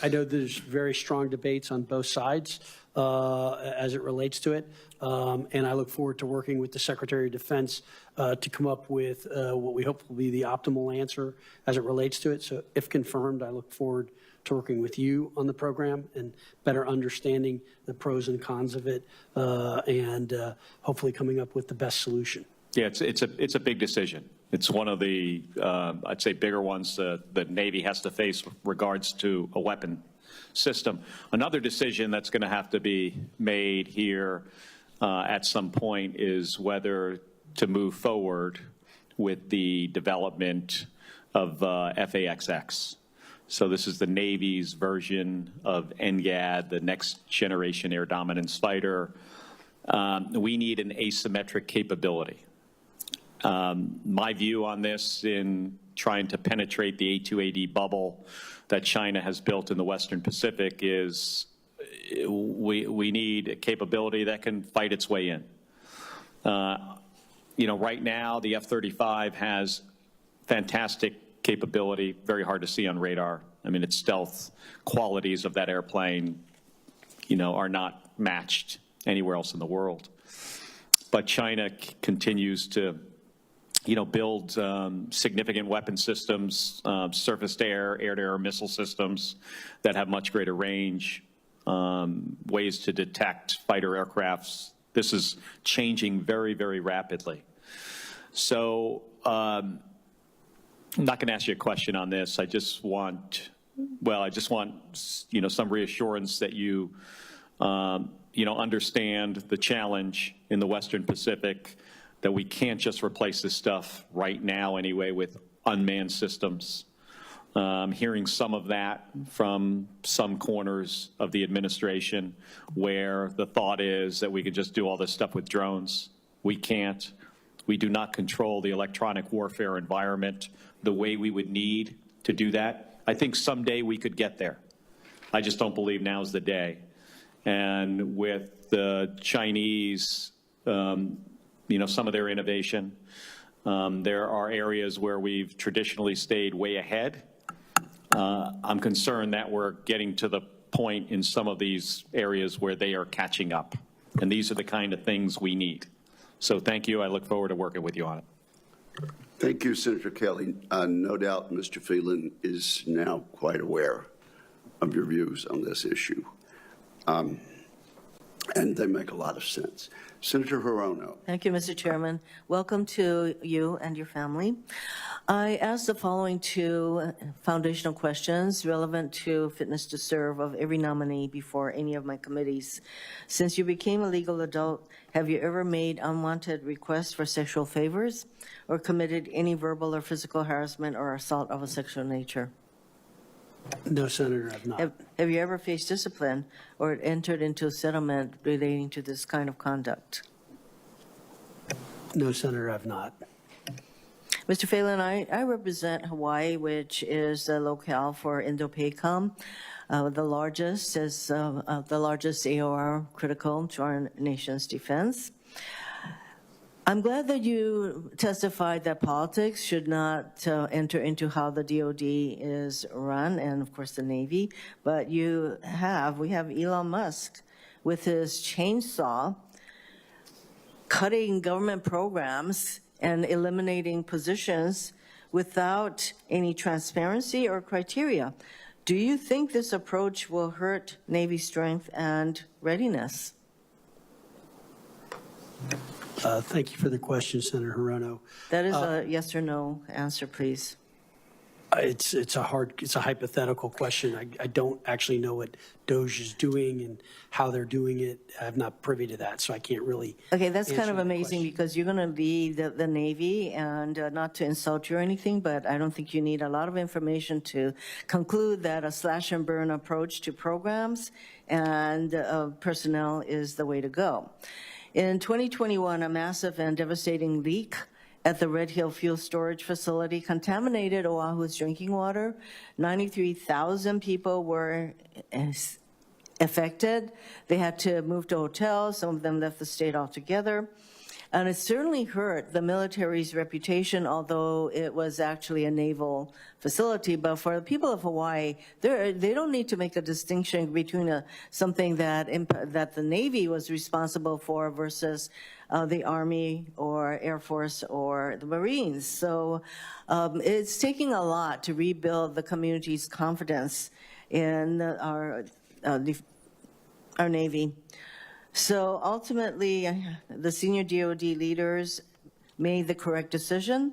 know there's very strong debates on both sides as it relates to it, and I look forward to working with the Secretary of Defense to come up with what we hope will be the optimal answer as it relates to it. So if confirmed, I look forward to working with you on the program and better understanding the pros and cons of it, and hopefully coming up with the best solution. Yeah, it's a big decision. It's one of the, I'd say, bigger ones that Navy has to face with regards to a weapon system. Another decision that's going to have to be made here at some point is whether to move forward with the development of FAXX. So this is the Navy's version of NGAD, the Next Generation Air Dominance Fighter. We need an asymmetric capability. My view on this in trying to penetrate the A2AD bubble that China has built in the Western Pacific is we need a capability that can fight its way in. Right now, the F-35 has fantastic capability, very hard to see on radar. I mean, its stealth qualities of that airplane, are not matched anywhere else in the world. But China continues to build significant weapon systems, surface-to-air, air-to-air missile systems that have much greater range, ways to detect fighter aircrafts. This is changing very, very rapidly. So I'm not going to ask you a question on this. I just want some reassurance that you, understand the challenge in the Western Pacific, that we can't just replace this stuff right now anyway with unmanned systems. Hearing some of that from some corners of the administration where the thought is that we could just do all this stuff with drones. We can't. We do not control the electronic warfare environment the way we would need to do that. I think someday we could get there. I just don't believe now's the day. And with the Chinese, some of their innovation, there are areas where we've traditionally stayed way ahead. I'm concerned that we're getting to the point in some of these areas where they are catching up. And these are the kind of things we need. So thank you. I look forward to working with you on it. Thank you, Senator Kelly. No doubt Mr. Phelan is now quite aware of your views on this issue. And they make a lot of sense. Senator Hirono. Thank you, Mr. Chairman. Welcome to you and your family. I asked the following two foundational questions relevant to fitness to serve of every nominee before any of my committees. Since you became a legal adult, have you ever made unwanted requests for sexual favors or committed any verbal or physical harassment or assault of a sexual nature? No, Senator, I've not. Have you ever faced discipline or entered into a settlement relating to this kind of conduct? No, Senator, I've not. Mr. Phelan, I represent Hawaii, which is the locale for INDOPACOM, the largest AOR critical to our nation's defense. I'm glad that you testified that politics should not enter into how the DOD is run, and of course the Navy, but we have Elon Musk with his chainsaw cutting government programs and eliminating positions without any transparency or criteria. Do you think this approach will hurt Navy strength and readiness? Thank you for the question, Senator Hirono. That is a yes or no answer, please. It's a hypothetical question. I don't actually know what DOJ is doing and how they're doing it. I'm not privy to that, so I can't really. Okay, that's kind answer of that amazing question. because you're going to lead the Navy, and not to insult you or anything, but I don't think you need a lot of information to conclude that a slash and burn approach to programs and personnel is the way to go. In 2021, a massive and devastating leak at the Red Hill Fuel Storage Facility contaminated Oahu's drinking water. 93,000 people were affected. They had to move to hotels. Some of them left the state altogether. And it certainly hurt the military's reputation, although it was actually a naval facility. But for the people of Hawaii, they don't need to make a distinction between something that the Navy was responsible for versus the Army or Air Force or the Marines. So it's taking a lot to rebuild the community's confidence in our Navy. So ultimately, the senior DOD leaders made the correct decision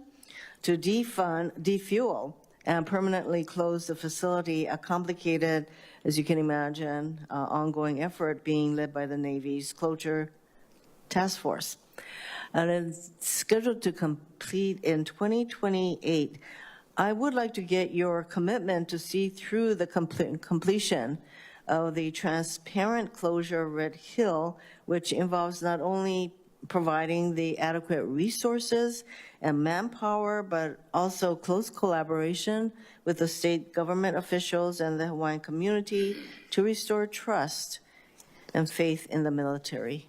to defuel, and permanently close the facility, a complicated, as you can imagine, ongoing effort being led by the Navy's closure task force. And it's scheduled to complete in 2028. I would like to get your commitment to see through the completion of the transparent closure of Red Hill, which involves not only providing the adequate resources and manpower, but also close collaboration with the state government officials and the Hawaiian community to restore trust and faith in the military.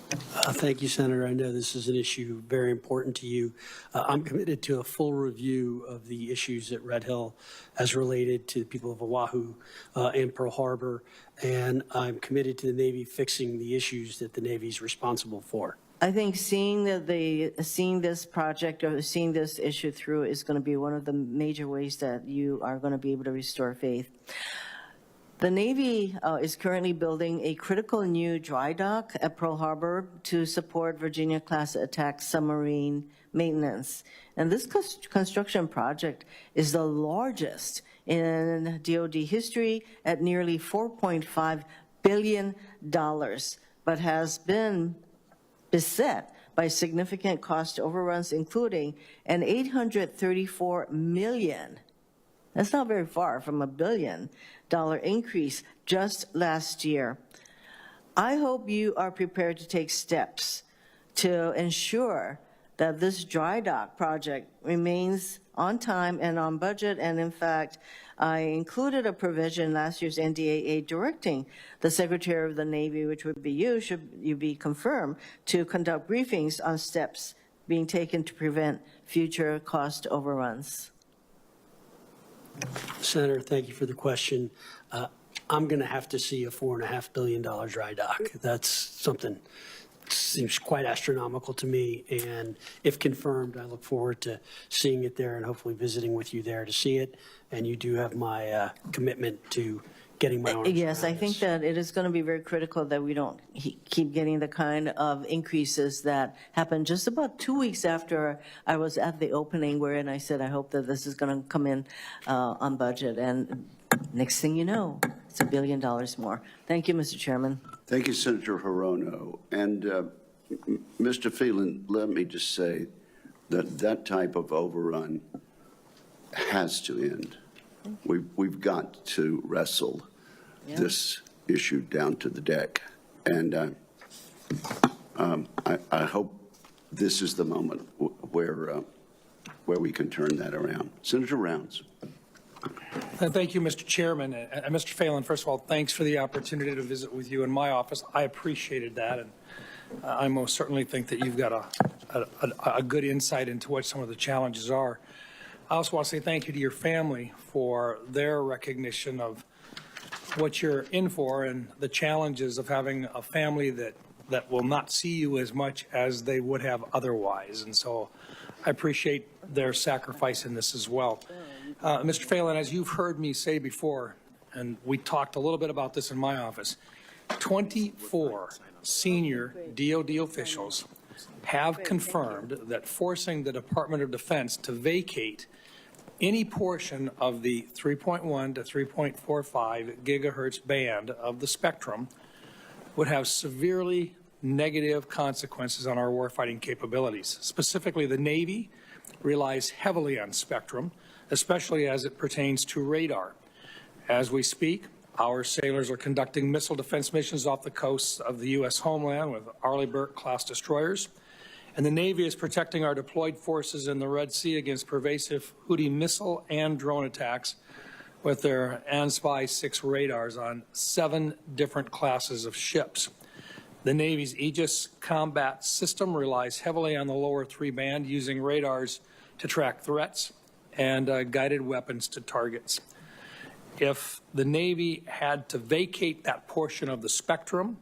Thank you, Senator. I know this is an issue very important to you. I'm committed to a full review of the issues at Red Hill as related to the people of Oahu and Pearl Harbor, and I'm committed to the Navy fixing the issues that the Navy is responsible for. I think seeing this project or seeing this issue through is going to be one of the major ways that you are going to be able to restore faith. The Navy is currently building a critical new dry dock at Pearl Harbor to support Virginia-class attack submarine maintenance. And this construction project is the largest in DoD history at nearly $4.5 billion, but has been beset by significant cost overruns, including an $834 million. That's not very far from $1 billion increase just last year. I hope you are prepared to take steps to ensure that this dry dock project remains on time and on budget. And in fact, I included a provision in last year's NDAA directing the Secretary of the Navy, which would be you, should you be confirmed, to conduct briefings on steps being taken to prevent future cost overruns. Senator, thank you for the question. I'm going to have to see a $4.5 billion dry dock. That's something seems quite astronomical to me. And if confirmed, I look forward to seeing it there and hopefully visiting with you there to see it. And you do have my commitment to getting my arms Yes, around I think this. that it is going to be very critical that we don't keep getting the kind of increases that happened just about 2 weeks after I was at the opening, wherein I said I hope that this is going to come in on budget. And next thing you know, it's $1 billion more. Thank you, Mr. Chairman. Thank you, Senator Hirono. And Mr. Phelan, let me just say that that type of overrun has to end. We've got to wrestle this issue down to the deck. And I hope this is the moment where we can turn that around. Senator Rounds. Thank you, Mr. Chairman. And Mr. Phelan, first of all, thanks for the opportunity to visit with you in my office. I appreciated that, and I most certainly think that you've got a good insight into what some of the challenges are. I also want to say thank you to your family for their recognition of what you're in for and the challenges of having a family that will not see you as much as they would have otherwise. And so I appreciate their sacrifice in this as well. Mr. Phelan, as you've heard me say before, and we talked a little bit about this in my office, 24 senior DoD officials have confirmed that forcing the Department of Defense to vacate any portion of the 3.1 to 3.45 gigahertz band of the spectrum would have severely negative consequences on our warfighting capabilities. Specifically, the Navy relies heavily on spectrum, especially as it pertains to radar. As we speak, our sailors are conducting missile defense missions off the coasts of the U.S. homeland with Arleigh Burke-class destroyers, and the Navy is protecting our deployed forces in the Red Sea against pervasive Houthi missile and drone attacks with their ANSPY 6 radars on 7 different classes of ships. The Navy's Aegis combat system relies heavily on the lower 3 band, using radars to track threats and guided weapons to targets. If the Navy had to vacate that portion of the spectrum,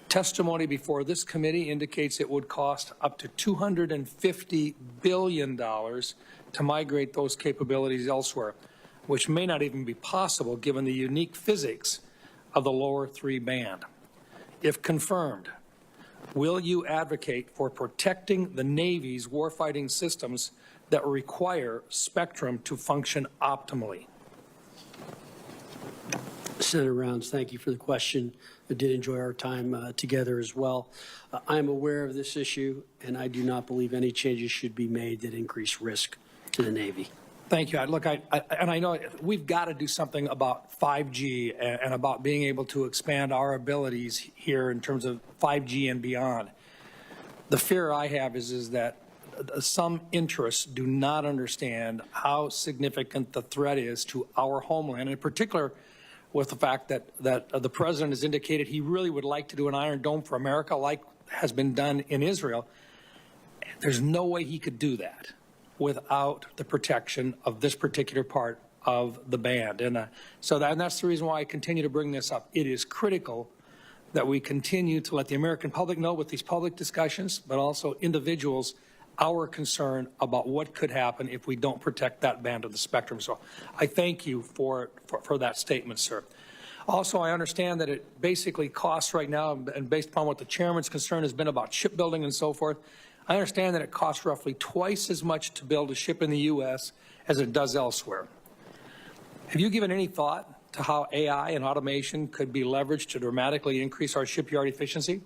testimony before this committee indicates it would cost up to $250 billion to migrate those capabilities elsewhere, which may not even be possible given the unique physics of the lower 3 band. If confirmed, will you advocate for protecting the Navy's warfighting systems that require spectrum to function optimally? Senator Rounds, thank you for the question. I did enjoy our time together as well. I'm aware of this issue, and I do not believe any changes should be made that increase risk to the Navy. Thank you. Look, I know we've got to do something about 5G and about being able to expand our abilities here in terms of 5G and beyond. The fear I have is that some interests do not understand how significant the threat is to our homeland, in particular with the fact that the president has indicated he really would like to do an Iron Dome for America like has been done in Israel. There's no way he could do that without the protection of this particular part of the band. And that's the reason why I continue to bring this up. It is critical that we continue to let the American public know with these public discussions, but also individuals, our concern about what could happen if we don't protect that band of the spectrum. So I thank you for that statement, sir. Also, I understand that it basically costs right now, and based upon what the chairman's concern has been about shipbuilding and so forth, I understand that it costs roughly twice as much to build a ship in the U.S. as it does elsewhere. Have you given any thought to how AI and automation could be leveraged to dramatically increase our shipyard efficiency?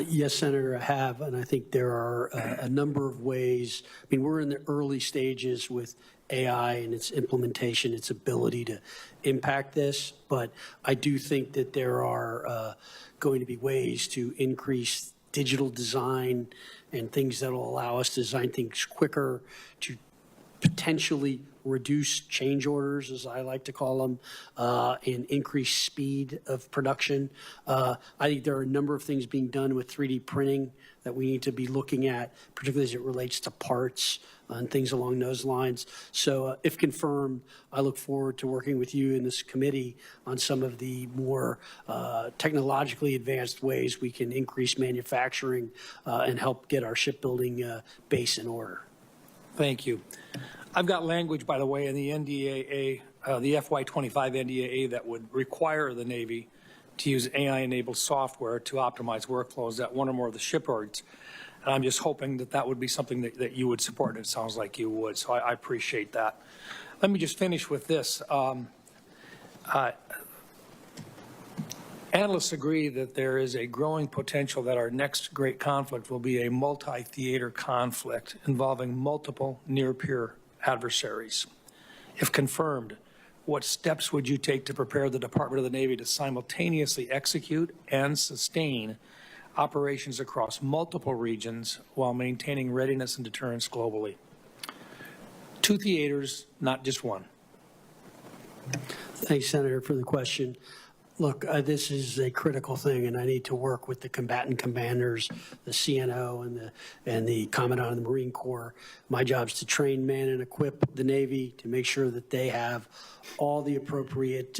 Yes, Senator, I have, and I think there are a number of ways. I mean, we're in the early stages with AI and its implementation, its ability to impact this, but I do think that there are going to be ways to increase digital design and things that will allow us to design things quicker, to potentially reduce change orders, as I like to call them, and increase speed of production. I think there are a number of things being done with 3D printing that we need to be looking at, particularly as it relates to parts and things along those lines. So if confirmed, I look forward to working with you in this committee on some of the more technologically advanced ways we can increase manufacturing and help get our shipbuilding base in order. Thank you. I've got language, by the way, in the NDAA, the FY25 NDAA that would require the Navy to use AI-enabled software to optimize workflows at one or more of the shipyards. And I'm just hoping that that would be something that you would support, and it sounds like you would, so I appreciate that. Let me just finish with this. Analysts agree that there is a growing potential that our next great conflict will be a multi-theater conflict involving multiple near-peer adversaries. If confirmed, what steps would you take to prepare the Department of the Navy to simultaneously execute and sustain operations across multiple regions while maintaining readiness and deterrence globally? 2 theaters, not just one. Thanks, Senator, for the question. Look, this is a critical thing, and I need to work with the combatant commanders, the CNO, and the Commandant of the Marine Corps. My job is to train, man, and equip the Navy to make sure that they have all the appropriate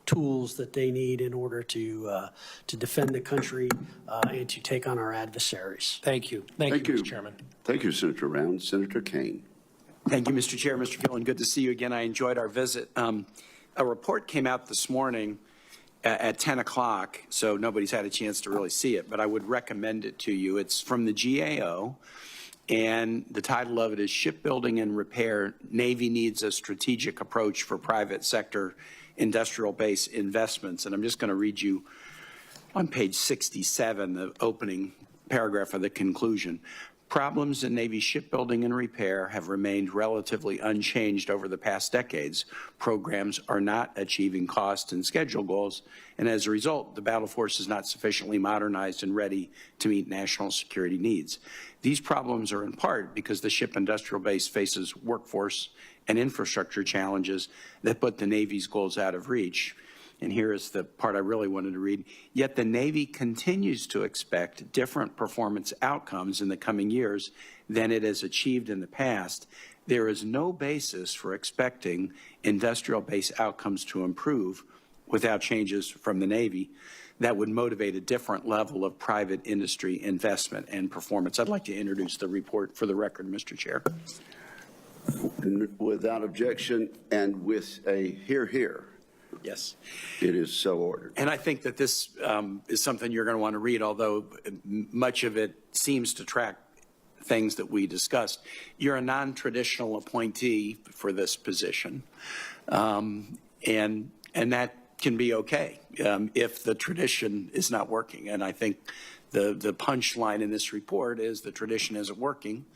tools that they need in order to defend the country and to take on our adversaries. Thank you. Thank you, Mr. Chairman. Thank you, Senator Rounds. Senator Kane. Thank you, Mr. Chair. Mr. Phelan, good to see you again. I enjoyed our visit. A report came out this morning at 10 o'clock, so nobody's had a chance to really see it, but I would recommend it to you. It's from the GAO, And the title of it is Shipbuilding and Repair, Navy Needs a Strategic Approach for Private Sector Industrial Base Investments. And I'm just going to read you on page 67, the opening paragraph of the conclusion. Problems in Navy shipbuilding and repair have remained relatively unchanged over the past decades. Programs are not achieving cost and schedule goals, and as a result, the battle force is not sufficiently modernized and ready to meet national security needs. These problems are in part because the ship industrial base faces workforce and infrastructure challenges that put the Navy's goals out of reach. And here is the part I really wanted to read. Yet the Navy continues to expect different performance outcomes in the coming years than it has achieved in the past. There is no basis for expecting industrial base outcomes to improve without changes from the Navy that would motivate a different level of private industry investment and performance. I'd like to introduce the report for the record, Mr. Chair. Without objection and with a hear. Yes. It is so ordered. And I think that this is something you're going to want to read, although much of it seems to track things that we discussed. You're a non-traditional appointee for this position, and that can be okay if the tradition is not working. And I think the punchline in this report is the tradition isn't working.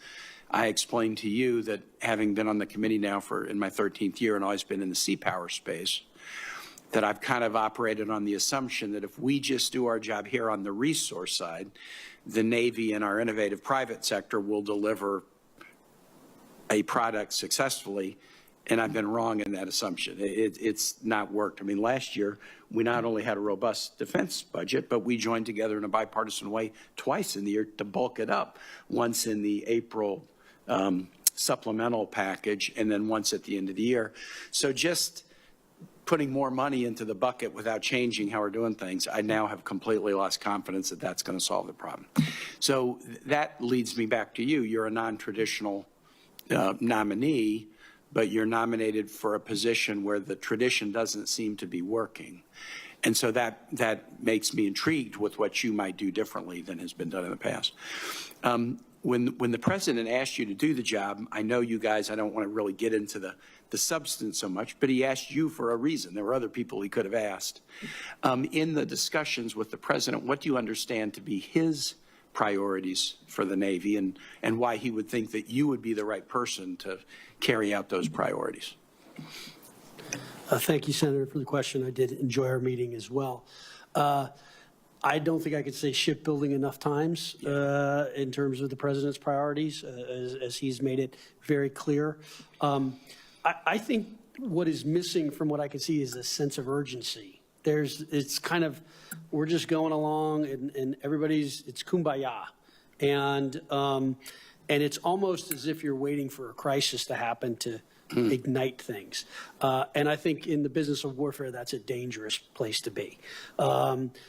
I explained to you that having been on the committee now in my 13th year and always been in the sea power space, that I've kind of operated on the assumption that if we just do our job here on the resource side, the Navy and our innovative private sector will deliver a product successfully. And I've been wrong in that assumption. It's not worked. I mean, last year, we not only had a robust defense budget, but we joined together in a bipartisan way twice in the year to bulk it up, once in the April supplemental package and then once at the end of the year. So just putting more money into the bucket without changing how we're doing things, I now have completely lost confidence that that's going to solve the problem. So that leads me back to you. You're a non-traditional nominee, but you're nominated for a position where the tradition doesn't seem to be working. And so that makes me intrigued with what you might do differently than has been done in the past. When the president asked you to do the job, I know you guys, I don't want to really get into the substance so much, but he asked you for a reason. There were other people he could have asked. In the discussions with the president, what do you understand to be his priorities for the Navy and why he would think that you would be the right person to carry out those priorities? Thank you, Senator, for the question. I did enjoy our meeting as well. I don't think I could say shipbuilding enough times in terms of the president's priorities, as he's made it very clear. I think what is missing from what I can see is a sense of urgency. It's kind of, we're just going along and it's kumbaya. And it's almost as if you're waiting for a crisis to happen to ignite things. And I think in the business of warfare, that's a dangerous place to be.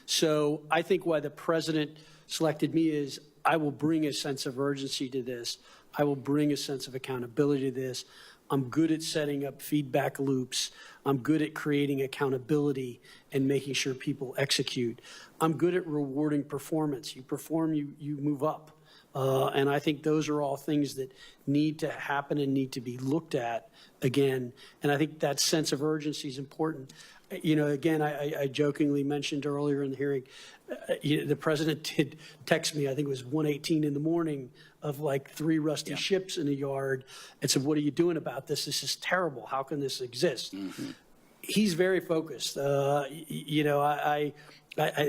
So I think why the president selected me is I will bring a sense of urgency to this. I will bring a sense of accountability to this. I'm good at setting up feedback loops. I'm good at creating accountability and making sure people execute. I'm good at rewarding performance. You perform, you move up. And I think those are all things that need to happen and need to be looked at again. And I think that sense of urgency is important. You know, again, I jokingly mentioned earlier in the hearing, the president did text me, I think it was 1:18 in the morning, of like 3 rusty ships in the yard and said, what are you doing about this? This is terrible. How can this exist? Mm-hmm. He's very focused. You know,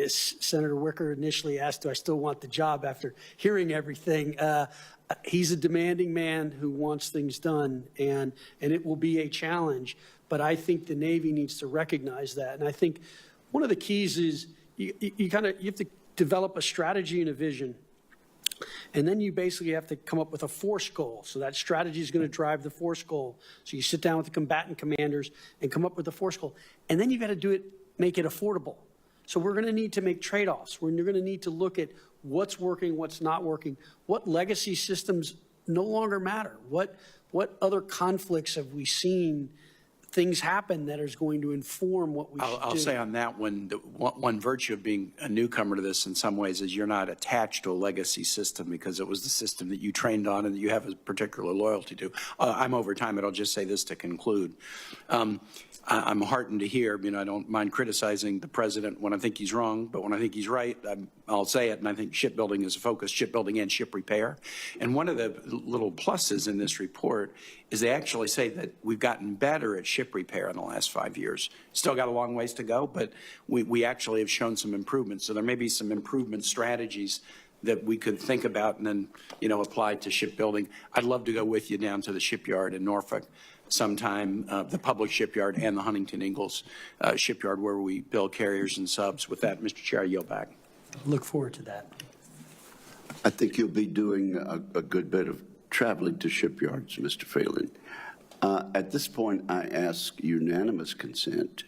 Senator Wicker initially asked, do I still want the job after hearing everything? He's a demanding man who wants things done, and it will be a challenge. But I think the Navy needs to recognize that. And I think one of the keys is you have to develop a strategy and a vision. And then you basically have to come up with a force goal. So that strategy is going to drive the force goal. So you sit down with the combatant commanders and come up with a force goal. And then you got to make it affordable. So we're going to need to make trade-offs. We're going to need to look at what's working, what's not working, what legacy systems no longer matter, what other conflicts have we seen things happen that is going to inform what we should do. I'll say on that one, one virtue of being a newcomer to this in some ways is you're not attached to a legacy system because it was the system that you trained on and that you have a particular loyalty to. I'm over time, but I'll just say this to conclude. I'm heartened to hear, I don't mind criticizing the president when I think he's wrong, but when I think he's right, I'll say it, and I think shipbuilding is a focus, shipbuilding and ship repair. And one of the little pluses in this report is they actually say that we've gotten better at ship repair in the last 5 years. Still got a long ways to go, but we actually have shown some improvements. So there may be some improvement strategies that we could think about and then, apply to shipbuilding. I'd love to go with you down to the shipyard in Norfolk sometime, the public shipyard and the Huntington Ingalls shipyard where we build carriers and subs. With that, Mr. Chair, I yield back. Look forward to that. I think you'll be doing a good bit of traveling to shipyards, Mr. Phelan. At this point, I ask unanimous consent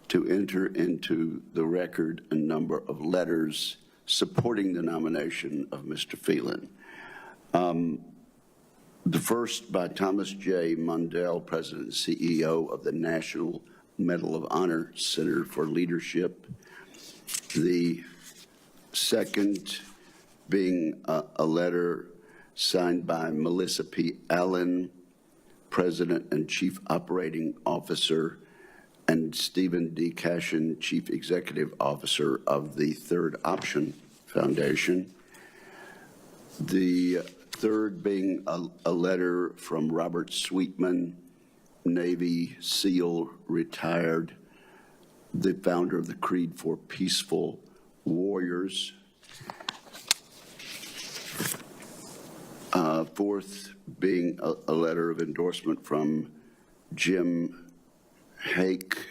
to enter into the record a number of letters supporting the nomination of Mr. Phelan. The first by Thomas J. Mundell, President and CEO of the National Medal of Honor Center for Leadership. The second being a letter signed by Melissa P. Allen, President and Chief Operating Officer, and Stephen D. Cashin, Chief Executive Officer of the Third Option Foundation. The third being a letter from Robert Sweetman, Navy SEAL, retired, the founder of the Creed for Peaceful Warriors. Fourth being a letter of endorsement from Jim Hake,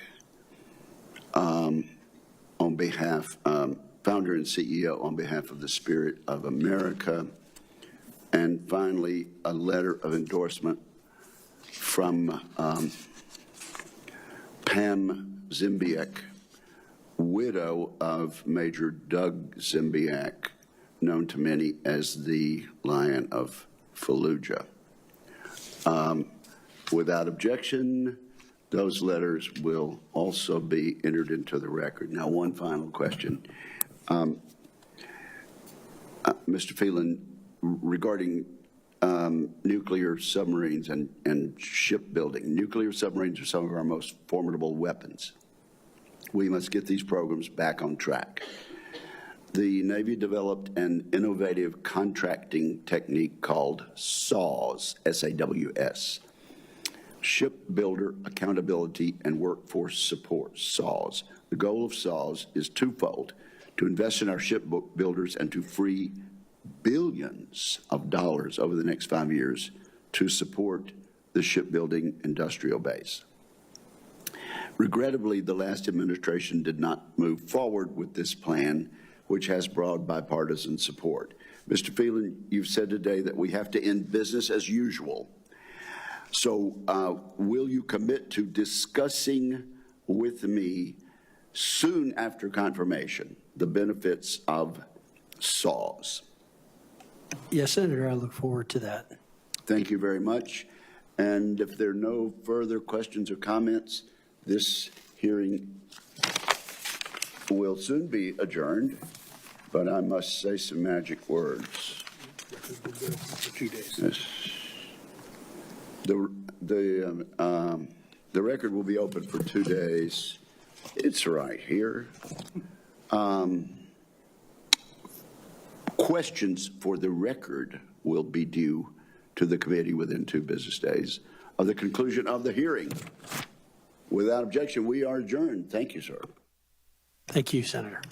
on behalf, founder and CEO on behalf of the Spirit of America. And finally, a letter of endorsement from Pam Zimbiak, widow of Major Doug Zimbiak, known to many as the Lion of Fallujah. Without objection, those letters will also be entered into the record. Now, one final question. Mr. Phelan, regarding nuclear submarines and shipbuilding, nuclear submarines are some of our most formidable weapons. We must get these programs back on track. The Navy developed an innovative contracting technique called SAWS, S-A-W-S, Shipbuilder Accountability and Workforce Support, SAWS. The goal of SAWS is twofold: to invest in our shipbuilders and to free billions of dollars over the next 5 years to support the shipbuilding industrial base. Regrettably, the last administration did not move forward with this plan, which has broad bipartisan support. Mr. Phelan, you've said today that we have to end business as usual. So will you commit to discussing with me soon after confirmation the benefits of SAWS? Yes, Senator, I look forward to that. Thank you very much. And if there are no further questions or comments, this hearing will soon be adjourned, but I must say some magic words. For 2 days. Yes. The record will be open for 2 days. It's right here. Questions for the record will be due to the committee within 2 business days of the conclusion of the hearing. Without objection, we are adjourned. Thank you, sir. Thank you, Senator.